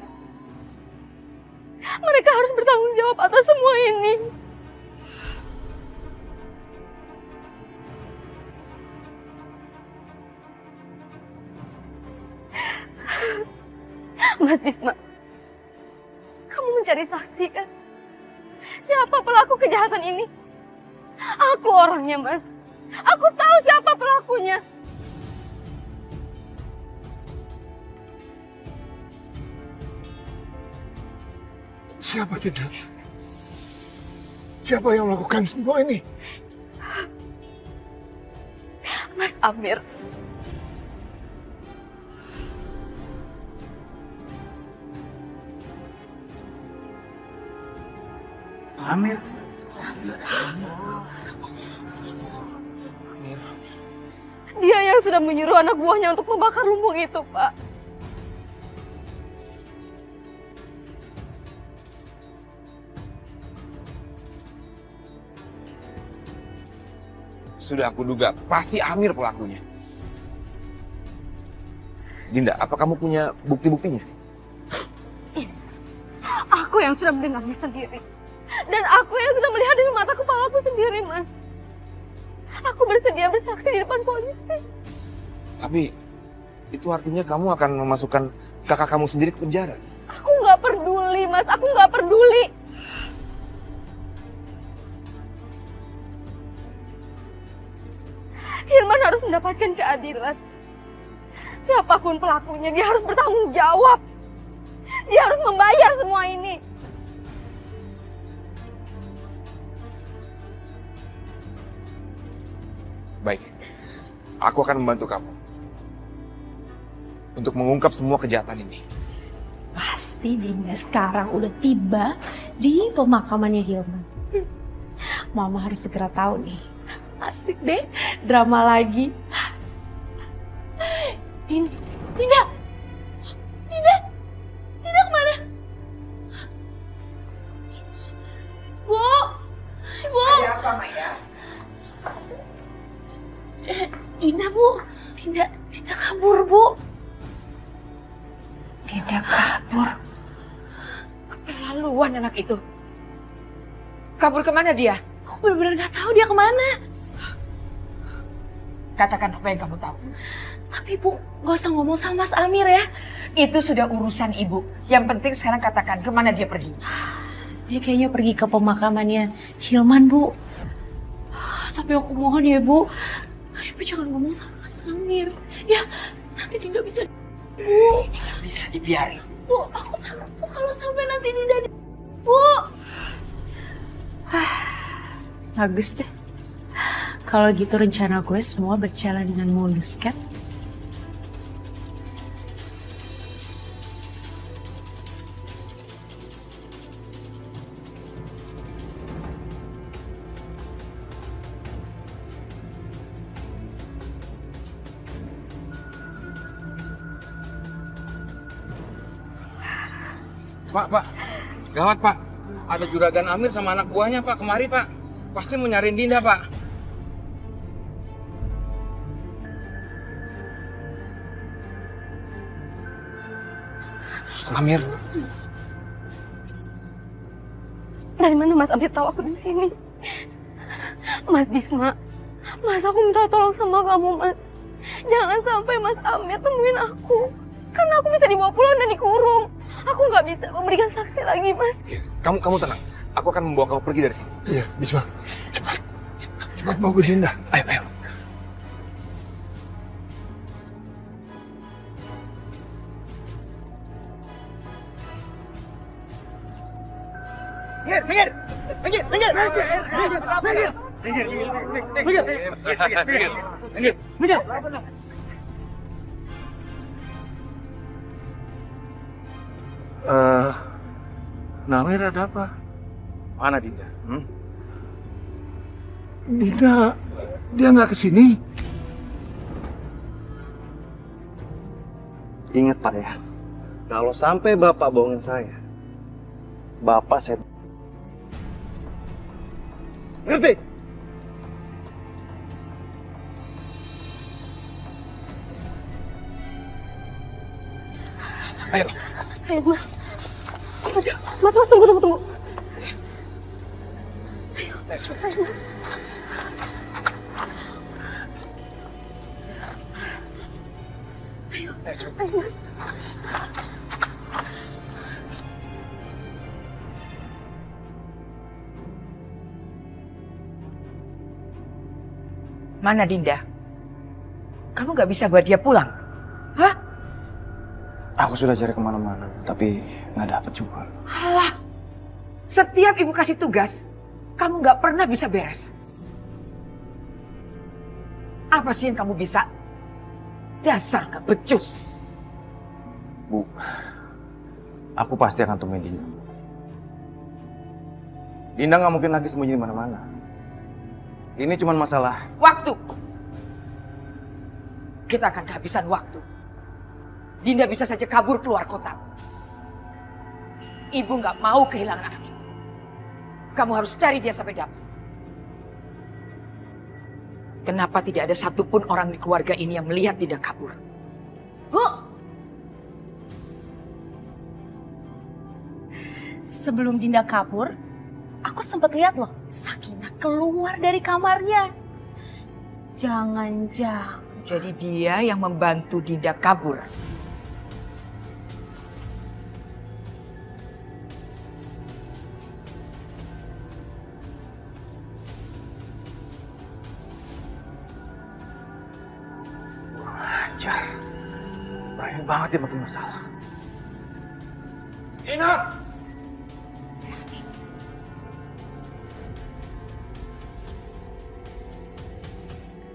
Mereka harus bertanggung jawab atas semua ini. Mas Bisma, kamu mencari saksi kan? Siapa pelaku kejahatan ini? Aku orangnya, Mas. Aku tahu siapa pelakunya. Siapa Dinda? Siapa yang melakukan semua ini? Mas Amir. Amir. Dia yang sudah menyuruh anak buahnya untuk membakar lumbung itu, Pak. Sudah aku duga, pasti Amir pelakunya. Dinda, apa kamu punya bukti-buktinya? Aku yang sudah mendengarnya sendiri. Dan aku yang sudah melihat dengan mata kepalaku sendiri, Mas. Aku bersedia bersaksi di depan polisi. Tapi itu artinya kamu akan memasukkan kakak kamu sendiri ke penjara. Aku nggak peduli, Mas. Aku nggak peduli. Hilman harus mendapatkan keadilan. Siapapun pelakunya, dia harus bertanggung jawab. Dia harus membayar semua ini. Baik, aku akan membantu kamu untuk mengungkap semua kejahatan ini. Pasti Dinda sekarang udah tiba di pemakamannya Hilman. Mama harus segera tahu nih. Asik deh, drama lagi. Dinda, Dinda, Dinda kemana? Bu, Bu. Ada apa, Maya? Dinda, Bu. Dinda kabur, Bu. Dinda kabur. Keterlaluan anak itu. Kabur kemana dia? Aku benar-benar gak tahu dia kemana. Katakan apa yang kamu tahu. Tapi Bu, gak usah ngomong sama Mas Amir ya. Itu sudah urusan ibu. Yang penting sekarang katakan kemana dia pergi. Dia kayaknya pergi ke pemakamannya Hilman, Bu. Tapi aku mohon ya, Bu. Ibu jangan ngomong sama Mas Amir. Ya, nanti Dinda bisa... Bu. Ini gak bisa dibiarin. Bu, aku takut Bu kalau sampai nanti Dinda... Bu. Bagus deh. Kalau gitu rencana gue semua berjalan dengan mulus, kan? Pak. Gawat, Pak. Ada juragan Amir sama anak buahnya, Pak. Kemari, Pak. Pasti mau nyariin Dinda, Pak. Amir. Dari mana Mas Amir tahu aku di sini? Mas Bisma, Mas aku minta tolong sama kamu, Mas. Jangan sampai Mas Amir temuin aku. Karena aku bisa dibawa pulang dan dikurung. Aku nggak bisa memberikan saksi lagi, Mas. Kamu tenang. Aku akan membawa kamu pergi dari sini. Iya, Bisma. Cepat. Cepat bawa ke Dinda. Ayo. Nawir ada apa? Mana Dinda? Dinda, dia nggak kesini. Ingat Pak ya, kalau sampai Bapak bohongin saya, Bapak saya... Ngerti? Ayo. Ayo, Mas. Aduh, Mas, tunggu. Ayo, Mas. Ayo, Mas. Mana Dinda? Kamu nggak bisa buat dia pulang? Hah? Aku sudah cari kemana-mana, tapi nggak dapet juga. Alah, setiap ibu kasih tugas, kamu nggak pernah bisa beres. Apa sih yang kamu bisa? Dasar nggak becus. Bu, aku pasti akan temuin Dinda. Dinda nggak mungkin lagi sembunyi di mana-mana. Ini cuma masalah Waktu. Kita akan kehabisan waktu. Dinda bisa saja kabur keluar kota. Ibu nggak mau kehilangan anak ibu. Kamu harus cari dia sampai dapat. Kenapa tidak ada satupun orang di keluarga ini yang melihat Dinda kabur? Bu! Sebelum Dinda kabur, aku sempat lihat loh, Sakinah keluar dari kamarnya. Jangan-jangan. Jadi dia yang membantu Dinda kabur. ajar. Berani banget dia makin masalah. Ina!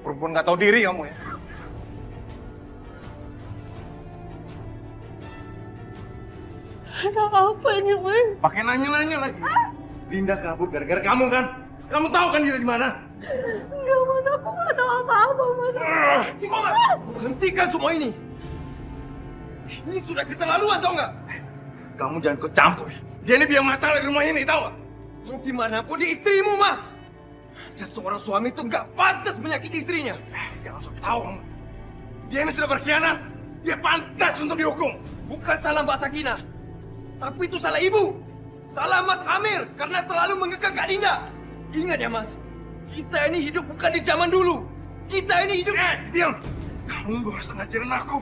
Perempuan gak tahu diri kamu ya. Ada apa ini, Mas? Pakai nanya-nanya lagi. Dinda kabur gara-gara kamu kan? Kamu tahu kan Dinda di mana? Enggak, Mas. Aku nggak tahu apa-apa, Mas. Gimana? Hentikan semua ini. Ini sudah keterlaluan, tau nggak? Kamu jangan ikut campur. Dia ini biang masalah di rumah ini, tau nggak? Mau gimana pun dia istrimu, Mas. Dan seorang suami itu nggak pantas menyakiti istrinya. Jangan sok tahu kamu. Dia ini sudah berkhianat. Dia pantas untuk dihukum. Bukan salah Mbak Sakinah. Tapi itu salah ibu. Salah Mas Amir karena terlalu mengekang Kak Dinda. Ingat ya, Mas. Kita ini hidup bukan di zaman dulu. Kita ini hidup... diam! Kamu gak usah ngajarin aku.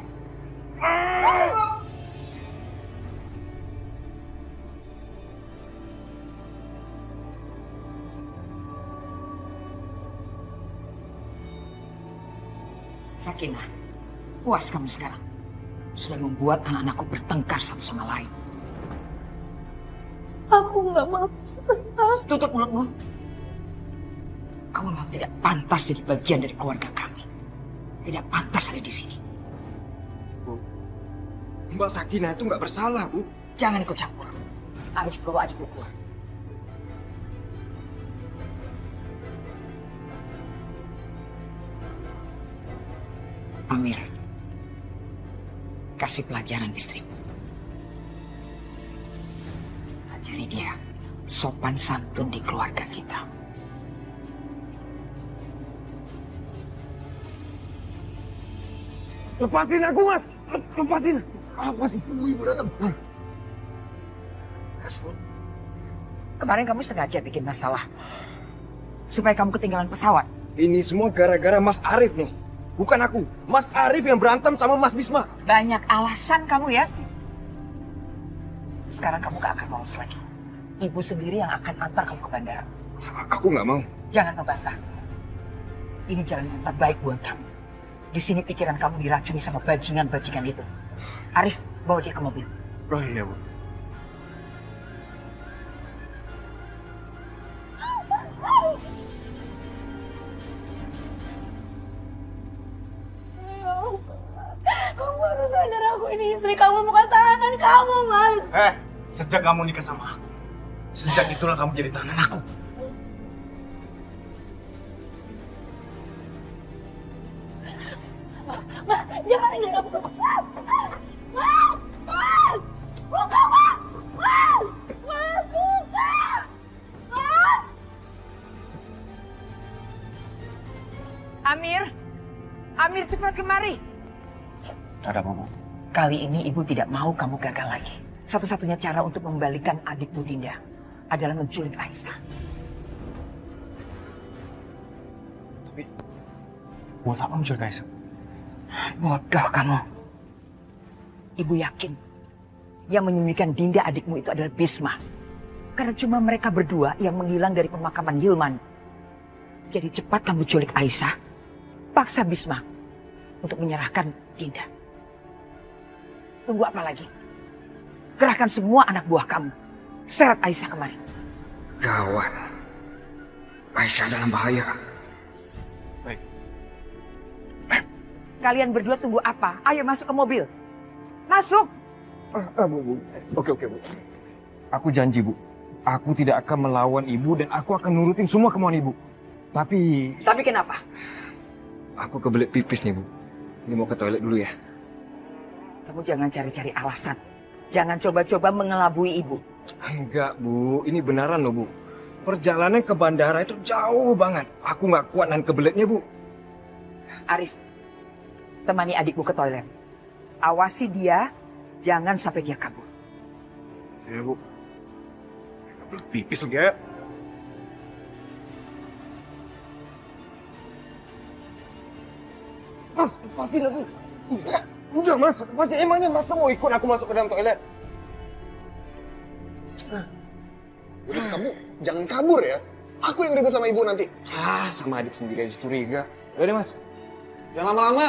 Sakinah, puas kamu sekarang. Sudah membuat anak-anakku bertengkar satu sama lain. Aku nggak maksud. Tutup mulutmu. Kamu memang tidak pantas jadi bagian dari keluarga kami. Tidak pantas ada di sini. Bu, Mbak Sakinah itu nggak bersalah, Bu. Jangan ikut campur. Harus bawa adikmu keluar. Amir, kasih pelajaran istrimu. dari dia. Sopan santun di keluarga kita. Lepasin aku, Mas! Lepasin! Apa sih? Ibu datang. Restu, kemarin kamu sengaja bikin masalah. Supaya kamu ketinggalan pesawat. Ini semua gara-gara Mas Arif nih. Bukan aku. Mas Arif yang berantem sama Mas Bisma. Banyak alasan kamu ya. Sekarang kamu gak akan lolos lagi. Ibu sendiri yang akan antar kamu ke bandara. Aku nggak mau. Jangan membantah. Ini jalan yang terbaik buat kamu. Di sini pikiran kamu diracuni sama bajingan-bajingan itu. Arif, bawa dia ke mobil. Oh iya, Bu. Kamu harus sadar aku ini istri kamu, bukan tahanan kamu, Mas. Sejak kamu nikah sama aku, sejak itulah kamu jadi tahanan aku. Mas, jangan tinggal kamu. Mas! Mas! Buka, Mas! Mas! Mas, buka! Mas! Amir! Amir, cepat kemari. Ada apa, Bu? Kali ini ibu tidak mau kamu gagal lagi. Satu-satunya cara untuk membalikan adikmu Dinda adalah menculik Aisyah. Tapi, buat apa menculik Aisyah? Bodoh kamu. Ibu yakin yang menyembunyikan Dinda adikmu itu adalah Bisma. Karena cuma mereka berdua yang menghilang dari pemakaman Hilman. Jadi cepat kamu culik Aisyah, paksa Bisma untuk menyerahkan Dinda. Tunggu apa lagi? Kerahkan semua anak buah kamu. Seret Aisyah kemari. Gawat. Aisyah dalam bahaya. Kalian berdua tunggu apa? Ayo masuk ke mobil. Masuk! Bu. Oke, Bu. Aku janji, Bu. Aku tidak akan melawan Ibu dan aku akan nurutin semua kemauan Ibu. Tapi kenapa? aku kebelet pipis nih, Bu. Ini mau ke toilet dulu ya. Kamu jangan cari-cari alasan. Jangan coba-coba mengelabui ibu. Enggak, Bu. Ini beneran loh, Bu. Perjalanan ke bandara itu jauh banget. Aku nggak kuat nahan kebeletnya, Bu. Arif, temani adikmu ke toilet. Awasi dia, jangan sampai dia kabur. Iya, Bu. Kebelet pipis lagi ya. Mas, lepasin aku. Udah, Mas. Mas, emangnya Mas mau ikut aku masuk ke dalam toilet? Udah, kamu jangan kabur ya. Aku yang ribut sama ibu nanti. Sama adik sendiri aja curiga. Udah deh, Mas. Jangan lama-lama.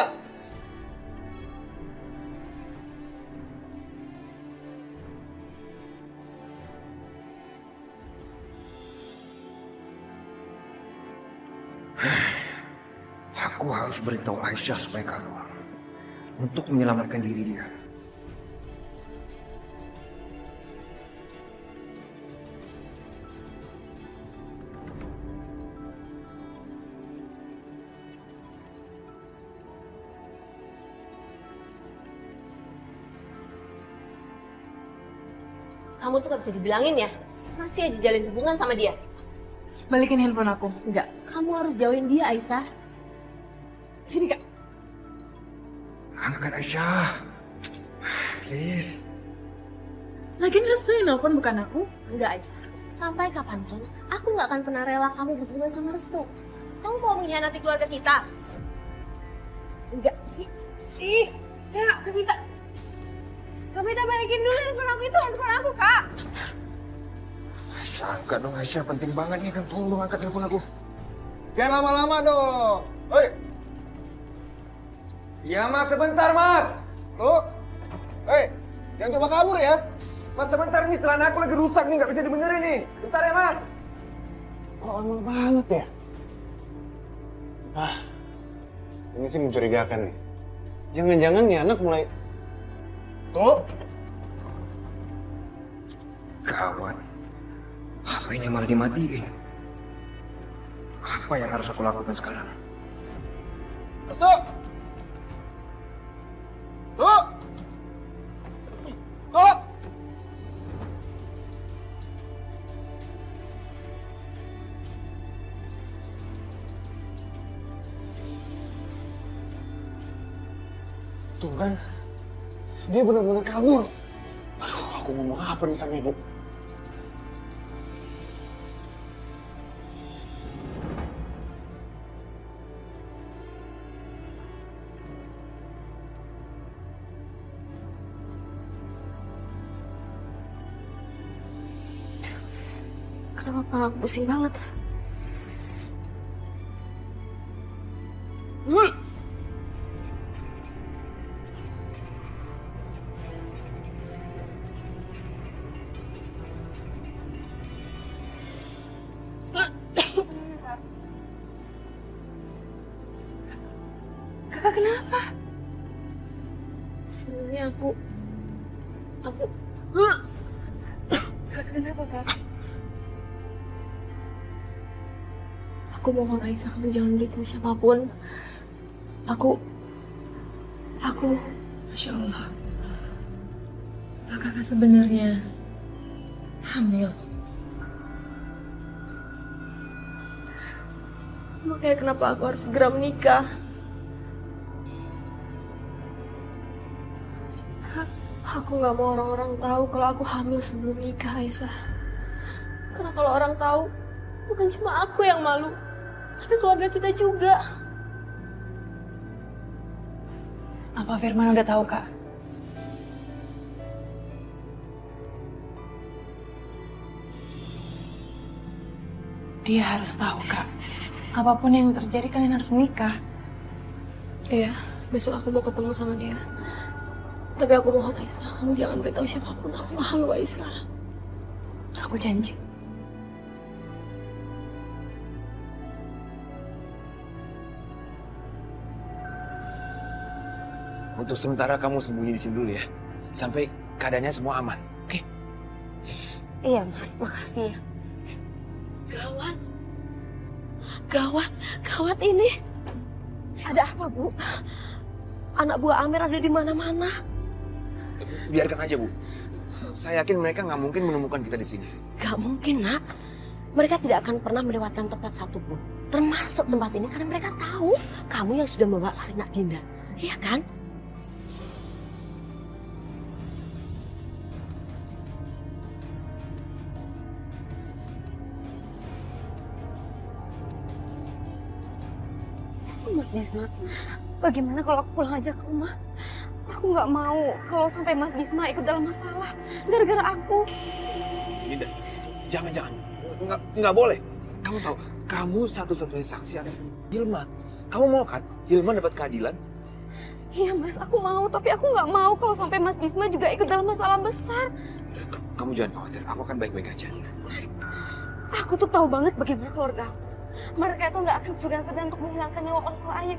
Aku harus beritahu Aisyah supaya keluar. Untuk menyelamatkan diri dia. Kamu tuh gak bisa dibilangin ya, masih aja jalin hubungan sama dia. Balikin handphone aku. Enggak, kamu harus jauhin dia, Aisyah. Sini, Kak. Angkat Aisyah. Please. Lagian Restu yang nelfon bukan aku. Enggak, Aisyah. Sampai kapanpun, aku gak akan pernah rela kamu berhubungan sama Restu. Kamu mau mengkhianati keluarga kita? Enggak sih. Kak, Kavita. Kavita balikin dulu handphone aku, itu handphone aku, Kak. Aisyah, angkat dong Aisyah. Penting banget nih kan. Tolong dong angkat telepon aku. Jangan lama-lama dong. Hei, Ya, Mas. Sebentar, Mas. lu. Hei, jangan coba kabur ya. Mas, sebentar nih. Celana aku lagi rusak nih. Nggak bisa dibenerin nih. Bentar ya, Mas. Kok lama banget ya? Ini sih mencurigakan nih. Jangan-jangan nih anak mulai... Tuh. Gawat. HP-nya malah dimatiin. Apa yang harus aku lakukan sekarang? Tuh. Tuh. Tuh. Tuh kan, dia benar-benar kabur. Aduh, aku ngomong apa nih sama ibu? Kenapa kepala aku pusing banget? Kakak kenapa? Sebenarnya aku Kakak kenapa, Kak? Aku mohon Aisyah, kamu jangan beritahu siapapun. Aku Masya Allah. Kakak sebenarnya hamil. makanya kenapa aku harus segera menikah. Aku nggak mau orang-orang tahu kalau aku hamil sebelum nikah, Aisyah. Karena kalau orang tahu, bukan cuma aku yang malu, tapi keluarga kita juga. Apa Firman udah tahu, Kak? Dia harus tahu, Kak. Apapun yang terjadi, kalian harus menikah. Iya, besok aku mau ketemu sama dia. Tapi aku mohon Aisyah, kamu jangan beritahu siapapun. Aku malu, Aisyah. Aku janji. Untuk sementara kamu sembunyi di sini dulu ya. Sampai keadaannya semua aman, oke? Iya, Mas. Makasih ya. Gawat. Gawat ini. Ada apa, Bu? Anak buah Amer ada di mana-mana. Biarkan aja, Bu. Saya yakin mereka nggak mungkin menemukan kita di sini. Gak mungkin, Nak. Mereka tidak akan pernah melewatkan tempat satupun. Termasuk tempat ini karena mereka tahu kamu yang sudah membawa lari Nak Dinda. Iya kan? Mas Bisma, bagaimana kalau aku pulang aja ke rumah? Aku nggak mau kalau sampai Mas Bisma ikut dalam masalah gara-gara aku. Dinda, jangan. Nggak boleh. Kamu tahu, kamu satu-satunya saksi atas Hilman. Kamu mau kan Hilman dapat keadilan? Iya Mas, aku mau. Tapi aku nggak mau kalau sampai Mas Bisma juga ikut dalam masalah besar. Kamu jangan khawatir, aku akan baik-baik aja. Aku tuh tahu banget bagaimana keluarga aku. Mereka itu nggak akan segan-segan untuk menghilangkan nyawa orang lain.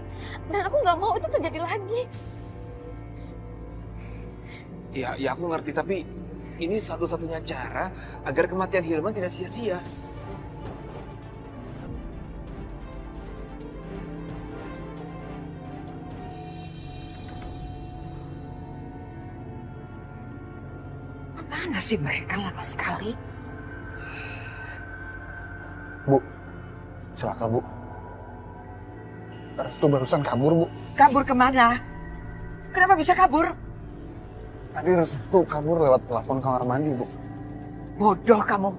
Dan aku nggak mau itu terjadi lagi. Ya aku ngerti, tapi ini satu-satunya cara agar kematian Hilman tidak sia-sia. Mana sih mereka lama sekali? Bu, celaka Bu. Restu barusan kabur Bu. Kabur kemana? Kenapa bisa kabur? Tadi Restu kabur lewat plafon kamar mandi Bu. Bodoh kamu.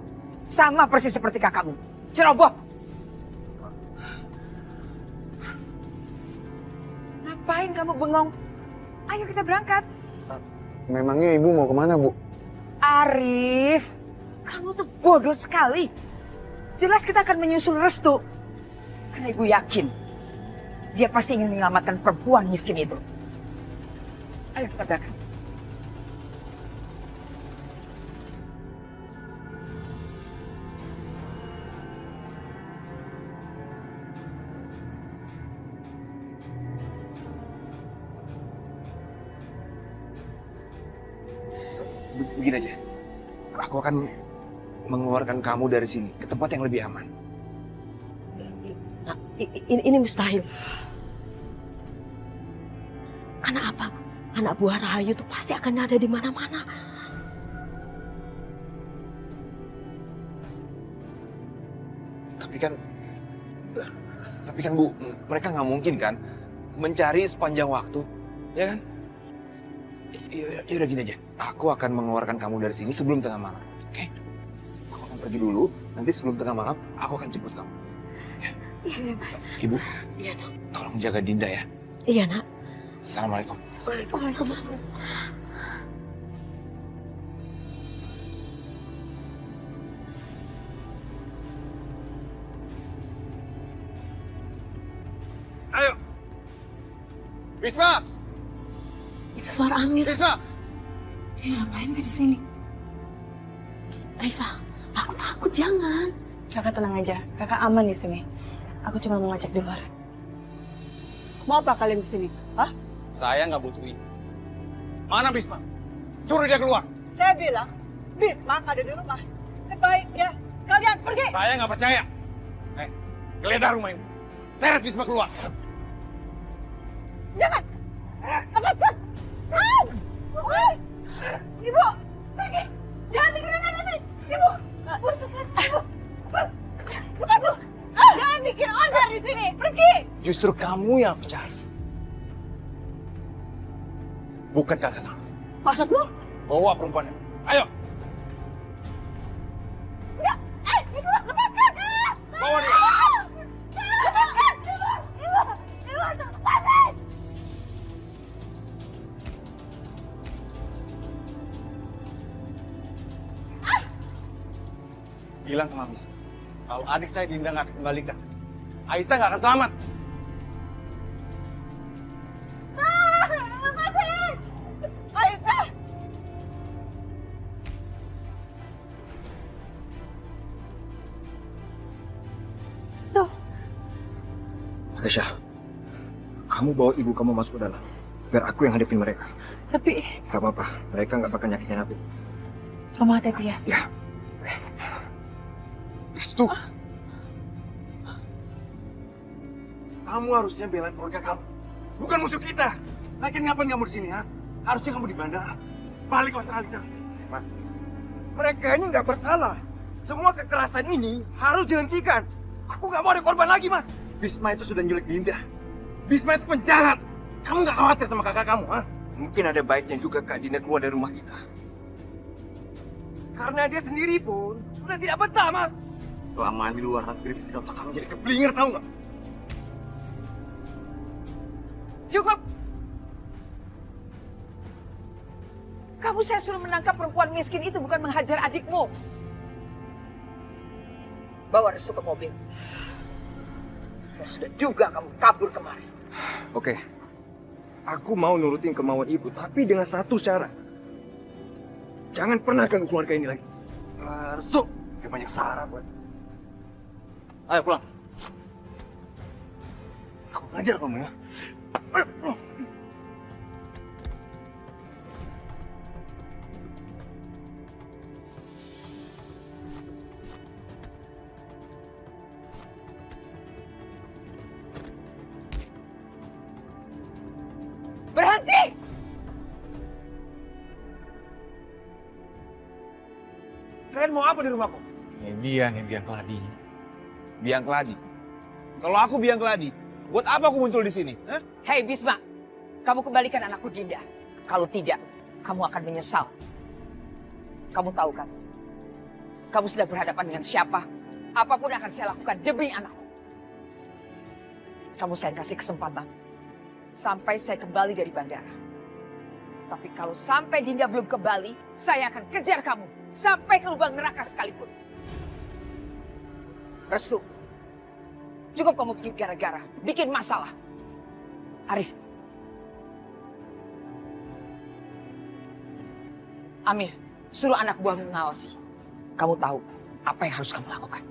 Sama persis seperti kakakmu. Ceroboh. Ngapain kamu bengong? Ayo kita berangkat. Memangnya Ibu mau kemana Bu? Arif, kamu tuh bodoh sekali. Jelas kita akan menyusul Restu. Karena Ibu yakin dia pasti ingin menyelamatkan perempuan miskin itu. Ayo kita berangkat. Begini aja, aku akan mengeluarkan kamu dari sini ke tempat yang lebih aman. Nah, ini mustahil. Karena apa? Anak buah Rahayu itu pasti akan ada di mana-mana. Tapi kan Bu, mereka nggak mungkin kan mencari sepanjang waktu, ya kan? Yaudah gini aja. Aku akan mengeluarkan kamu dari sini sebelum tengah malam. Oke? Aku akan pergi dulu. Nanti sebelum tengah malam, aku akan jemput kamu. Iya, Mas. Ibu, Iya, Nak. tolong jaga Dinda ya. Iya, Nak. Assalamualaikum. Waalaikumsalam. Ayo. Bisma. Itu suara Amir. Bisma. Dia ngapain gak di sini? Aisyah, aku takut, jangan. Kakak tenang aja, kakak aman di sini. Aku cuma mau ngajak di luar. Mau apa kalian di sini? Hah? Saya nggak butuh ini. Mana Bisma? Suruh dia keluar. Saya bilang, Bisma ada di rumah. Sebaiknya kalian pergi. Saya nggak percaya. Geledah rumah ini. Seret Bisma keluar. Jangan! Lepaskan! Ibu! Pergi! Jangan tinggalin anak ini! Ibu! Lepas! Jangan bikin onar di sini! Pergi! Justru kamu yang mencari. Bukan kakak kamu. Maksudmu? Bawa perempuan itu. Ayo. Enggak! Ibu! Lepaskan! Bawa dia. Lepaskan! Ibu! Lepaskan! Bilang sama Bisma. Kalau adik saya Dinda nggak dikembalikan, Aisyah nggak akan selamat. Aisyah! Stop. Aisyah, kamu bawa ibu kamu masuk ke dalam. Biar aku yang hadapin mereka. Tapi Gak apa-apa, mereka nggak bakal nyakitin aku. kamu ada dia. Ya. Restu. Kamu harusnya belain keluarga kamu. Bukan musuh kita. Lagian ngapain kamu di sini, ha? Harusnya kamu di bandara. Balik ke Australia. Mas, mereka ini nggak bersalah. Semua kekerasan ini harus dihentikan. Aku nggak mau ada korban lagi, Mas. Bisma itu sudah nyulik Dinda. Bisma itu penjahat. Kamu nggak khawatir sama kakak kamu, ha? Mungkin ada baiknya juga Kak Dinda keluar dari rumah kita. Karena dia sendiri pun sudah tidak betah, Mas. Kelamaan di luar negeri bisa otak kamu jadi keblinger, tahu nggak? Cukup! Kamu saya suruh menangkap perempuan miskin itu, bukan menghajar adikmu. Bawa Restu ke mobil. Saya sudah duga kamu kabur kemarin. Oke. Aku mau nurutin kemauan ibu, tapi dengan satu syarat. Jangan pernah ganggu keluarga ini lagi. Restu, dia banyak syarat, buat. Ayo pulang. Aku ngajar kamu ya. Ayo. Berhenti! Kalian mau apa di rumahku? Ini dia nih biang keladinya. Biang keladi. Kalau aku biang keladi, buat apa aku muncul di sini? Hah? Hei Bisma, kamu kembalikan anakku Dinda. Kalau tidak, kamu akan menyesal. Kamu tahu kan? Kamu sudah berhadapan dengan siapa? Apapun akan saya lakukan demi anakku. Kamu saya kasih kesempatan. Sampai saya kembali dari bandara. Tapi kalau sampai Dinda belum kembali, saya akan kejar kamu. Sampai ke lubang neraka sekalipun. Restu, cukup kamu bikin gara-gara, bikin masalah. Arif. Amir, suruh anak buahmu mengawasi. Kamu tahu apa yang harus kamu lakukan.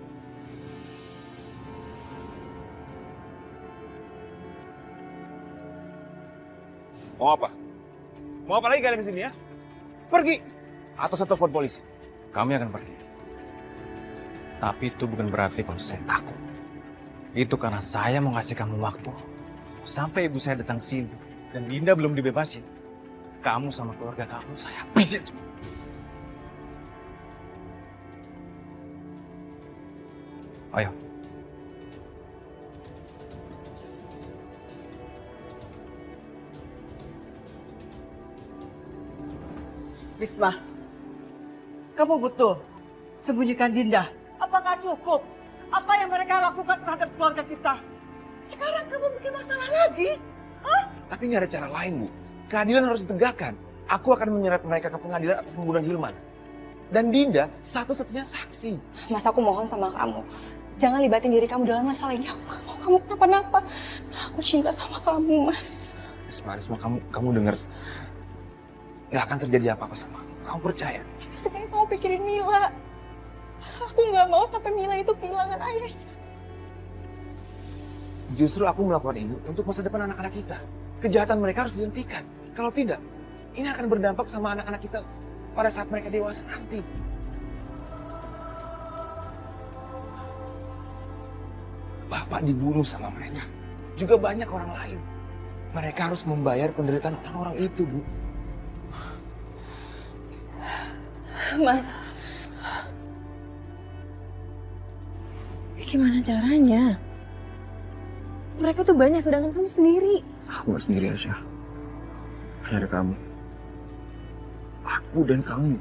Mau apa? Mau apa lagi kalian di sini ya? Pergi! Atau saya telepon polisi. Kami akan pergi. Tapi itu bukan berarti kalau saya takut. Itu karena saya mau ngasih kamu waktu. Sampai ibu saya datang sini. Dan Dinda belum dibebasin. Kamu sama keluarga kamu saya habisin semua. Ayo. Bisma, kamu betul sembunyikan Dinda. Apakah cukup apa yang mereka lakukan terhadap keluarga kita? Sekarang kamu bikin masalah lagi? Tapi nggak ada cara lain, Bu. Keadilan harus ditegakkan. Aku akan menyeret mereka ke pengadilan atas pembunuhan Hilman. Dan Dinda satu-satunya saksi. Mas, aku mohon sama kamu. Jangan libatin diri kamu dalam masalah ini. Aku gak mau kamu kenapa-napa. Aku cinta sama kamu, Mas. Risma, kamu dengar. Nggak akan terjadi apa-apa sama aku. Kamu percaya? Sekarang kamu pikirin Mila. Aku gak mau sampai Mila itu kehilangan ayahnya. Justru aku melakukan ini untuk masa depan anak-anak kita. Kejahatan mereka harus dihentikan. Kalau tidak, ini akan berdampak sama anak-anak kita pada saat mereka dewasa nanti. Bapak dibunuh sama mereka. Juga banyak orang lain. Mereka harus membayar penderitaan orang-orang itu, Bu. Mas, gimana caranya? Mereka tuh banyak, sedangkan kamu sendiri. Aku gak sendiri, Aisyah. Hanya ada kamu. Aku dan kamu.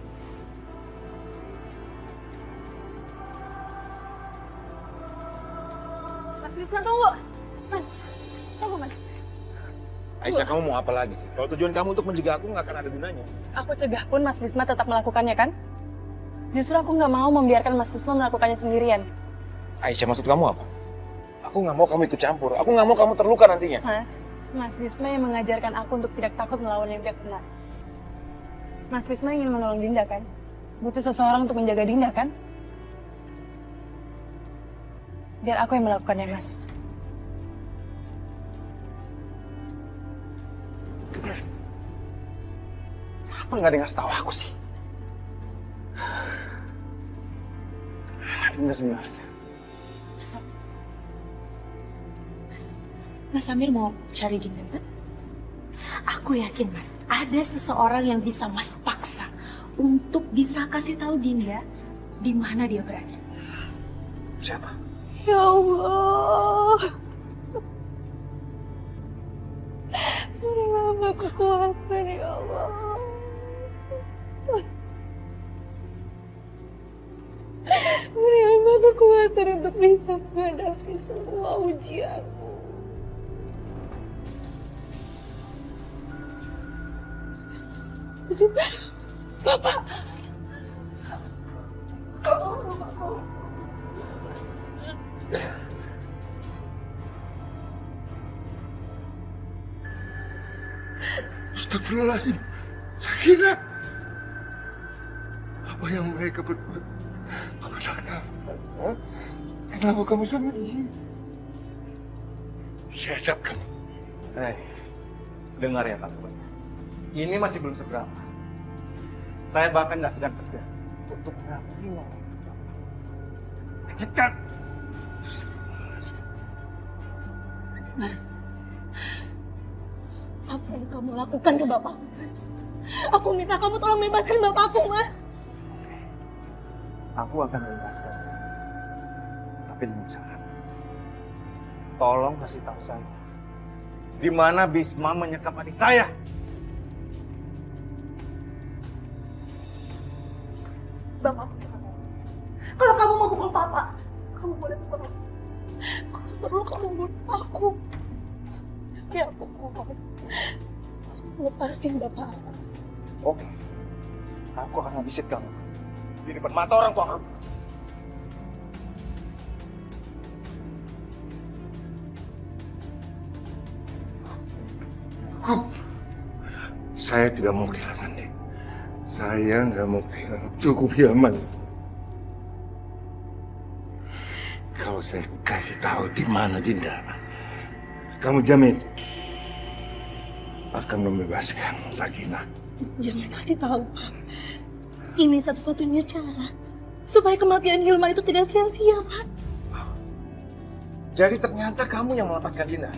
Mas Wisma, tunggu. Mas, tunggu, Mas. Aisyah, kamu mau apa lagi sih? Kalau tujuan kamu untuk mencegah aku, nggak akan ada gunanya. Aku cegah pun Mas Wisma tetap melakukannya, kan? Justru aku nggak mau membiarkan Mas Wisma melakukannya sendirian. Aisyah, maksud kamu apa? Aku nggak mau kamu ikut campur. Aku nggak mau kamu terluka nantinya. Mas Wisma yang mengajarkan aku untuk tidak takut melawan yang tidak benar. Mas Wisma ingin menolong Dinda, kan? Butuh seseorang untuk menjaga Dinda, kan? Biar aku yang melakukannya, Mas. Kenapa nggak ada yang ngasih tahu aku sih? Dinda sebenarnya. Mas Amir mau cari Dinda, kan? Aku yakin, Mas, ada seseorang yang bisa Mas paksa untuk bisa kasih tahu Dinda di mana dia berada. Siapa? Ya Allah. Beri mama kekuatan, ya Allah. Beri mama kekuatan untuk bisa menghadapi semua ujianmu. Bapak. Astagfirullahaladzim. Sakinah. Apa yang mereka berbuat kepada kamu? Kenapa kamu sampai di sini? Siadap kamu. Dengar ya, Kak. Ini masih belum seberapa. Saya bahkan nggak segan segan untuk menghabisi nyawa. Sakitkan. Mas, apa yang kamu lakukan ke bapakku, Mas? Aku minta kamu tolong bebaskan bapakku, Mas. Aku akan membebaskan. Tapi dengan syarat. Tolong kasih tahu saya. Di mana Bisma menyekap adik saya? Bapak, kalau kamu mau pukul Papa, kamu boleh pukul aku. Kalau perlu kamu bunuh aku. Ya aku mohon. Lepasin Bapak. Oke. Aku akan habisin kamu. Di depan mata orang tua kamu. Cukup. Saya tidak mau kehilangan dia. Saya nggak mau kehilangan. Cukup, Hilman. Kalau saya kasih tahu di mana Dinda, kamu jamin akan membebaskan Sakinah. Jangan kasih tahu, Pak. Ini satu-satunya cara supaya kematian Hilman itu tidak sia-sia, Pak. Jadi ternyata kamu yang melepaskan Dinda.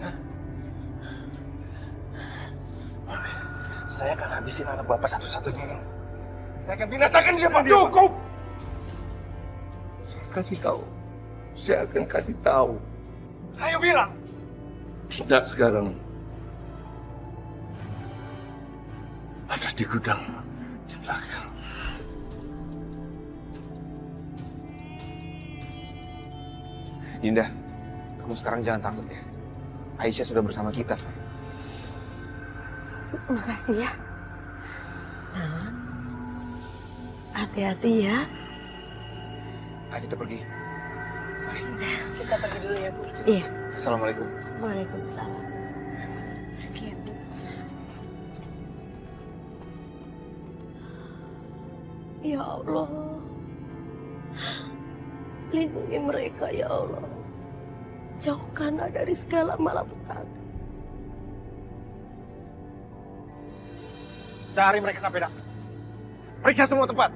Saya akan habisin anak bapak satu-satunya ini. Saya akan binasakan dia, Pak. Cukup! Saya kasih tahu. Saya akan kasih tahu. Ayo bilang. Tidak sekarang. Ada di gudang. Dan Astaga. Dinda, kamu sekarang jangan takut ya. Aisyah sudah bersama kita sekarang. Makasih ya. Hati-hati ya. Ayo kita pergi. Kita pergi dulu ya, Bu. Iya. Assalamualaikum. Waalaikumsalam. Pergi ya, Bu. Ya Allah. Lindungi mereka ya Allah. Jauhkanlah dari segala malapetaka. Cari mereka sampai dapat. Periksa semua tempat.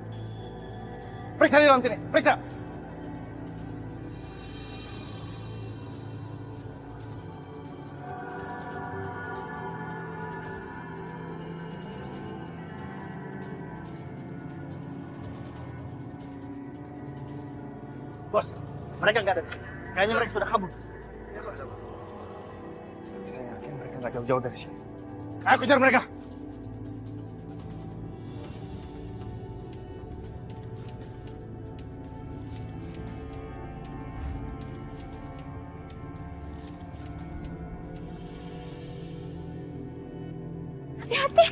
Periksa di dalam sini. Periksa. Bos, mereka nggak ada di sini. Kayaknya mereka sudah kabur. Saya yakin mereka nggak jauh-jauh dari sini. Ayo kejar mereka. Hati-hati.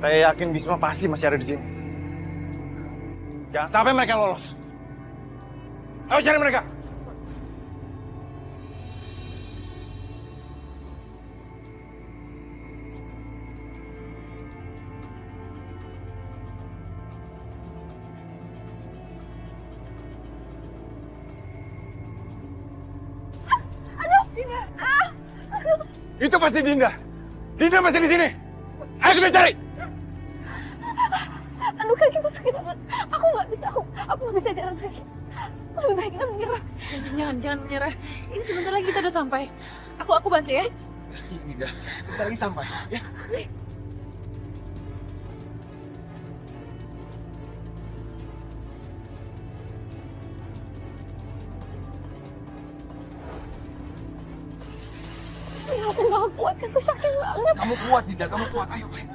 Saya yakin Bisma pasti masih ada di sini. Jangan sampai mereka lolos. Ayo cari mereka. Itu pasti Dinda. Dinda masih di sini. Ayo kita cari. Aduh, kakiku sakit banget. Aku nggak bisa jalan lagi. Lebih baik kita menyerah. Jangan menyerah. Ini sebentar lagi kita udah sampai. Aku bantu ya. Iya, Dinda. Sebentar lagi sampai. Ya. Aku nggak kuat, aku sakit banget. Kamu kuat, Dinda. Kamu kuat. Ayo, ayo.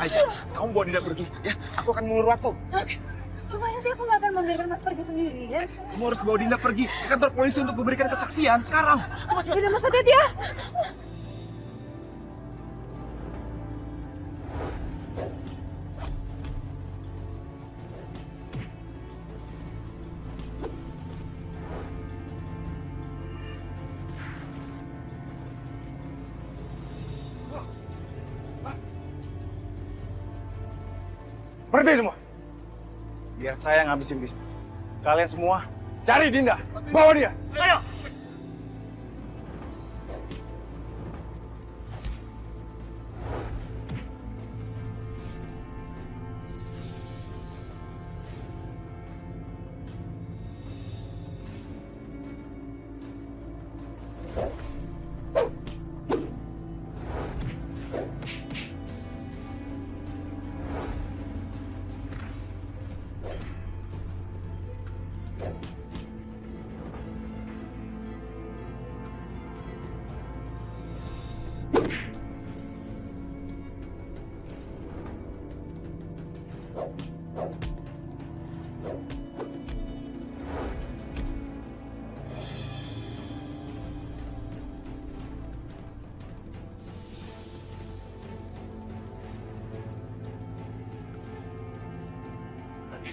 Aisyah, kamu bawa Dinda pergi. Ya, aku akan mengulur waktu. Gimana sih, aku nggak akan membiarkan Mas pergi sendirian. Kamu harus bawa Dinda pergi ke kantor polisi untuk memberikan kesaksian sekarang. Dinda, Mas, hati-hati ya. Berhenti semua. Biar saya ngabisin Bisma. Kalian semua cari Dinda. Bawa dia. Ayo.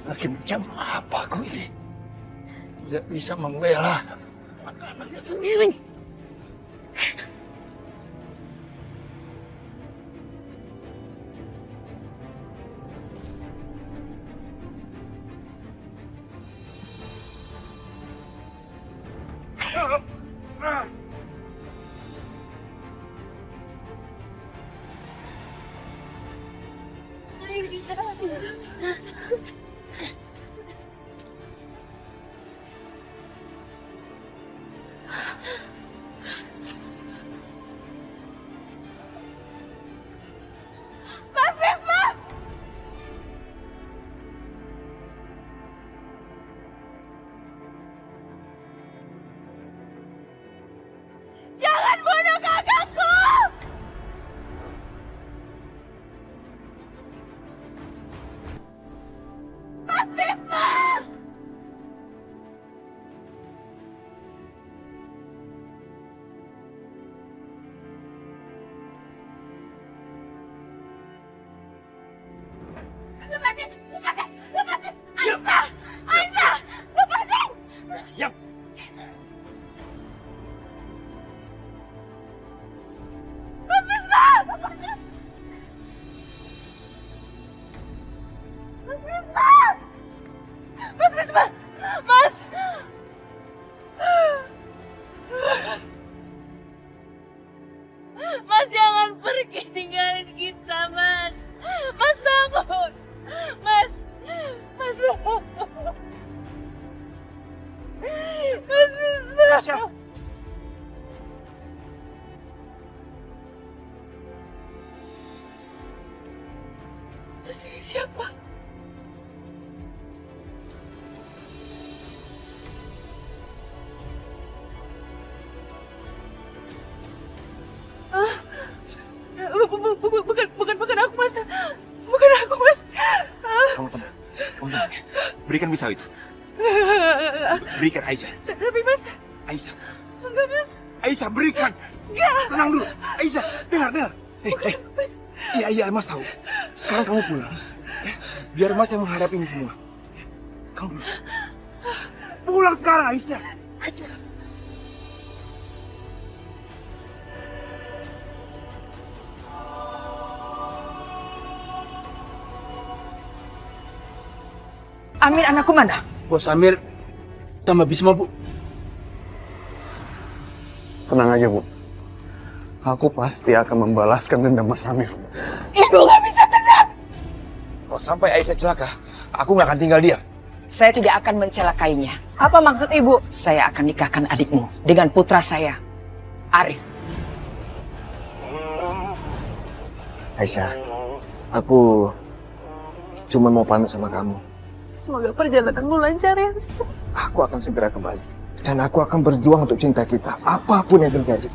Laki macam apa kau ini? Tidak bisa membela anak-anaknya sendiri. Mas Bisma! Jangan bunuh kakakku! Mas Bisma! Lepasin! Lepasin! Lepasin! Aisyah! Aisyah! Lepasin! Yap. Mas Bisma! Lepasin! Mas Bisma! Mas Bisma! Mas! Mas jangan pergi tinggalin kita, Mas. Mas bangun. Mas. Mas bangun. Mas Bisma. Mas ini siapa? Bukan aku, Mas. Bukan aku, Mas. Kamu tenang. Kamu tenang ya. Berikan pisau itu. Berikan Aisyah. Tapi Mas, Aisyah. enggak Mas. Aisyah berikan. Enggak. Tenang dulu. Aisyah, dengar. Iya, Mas tahu. Sekarang kamu pulang. Ya, biar Mas yang menghadapi ini semua. Kamu pulang. Pulang sekarang, Aisyah. Ayo. Amir anakku mana? Bos Amir tambah Bisma, Bu. Tenang aja, Bu. Aku pasti akan membalaskan dendam Mas Amir. Ibu gak bisa tenang. Kalau sampai Aisyah celaka, aku nggak akan tinggal diam. Saya tidak akan mencelakainya. Apa maksud ibu? Saya akan nikahkan adikmu dengan putra saya, Arif. Aisyah, aku cuma mau pamit sama kamu. Semoga perjalananmu lancar ya, Restu. Aku akan segera kembali. Dan aku akan berjuang untuk cinta kita, apapun yang terjadi.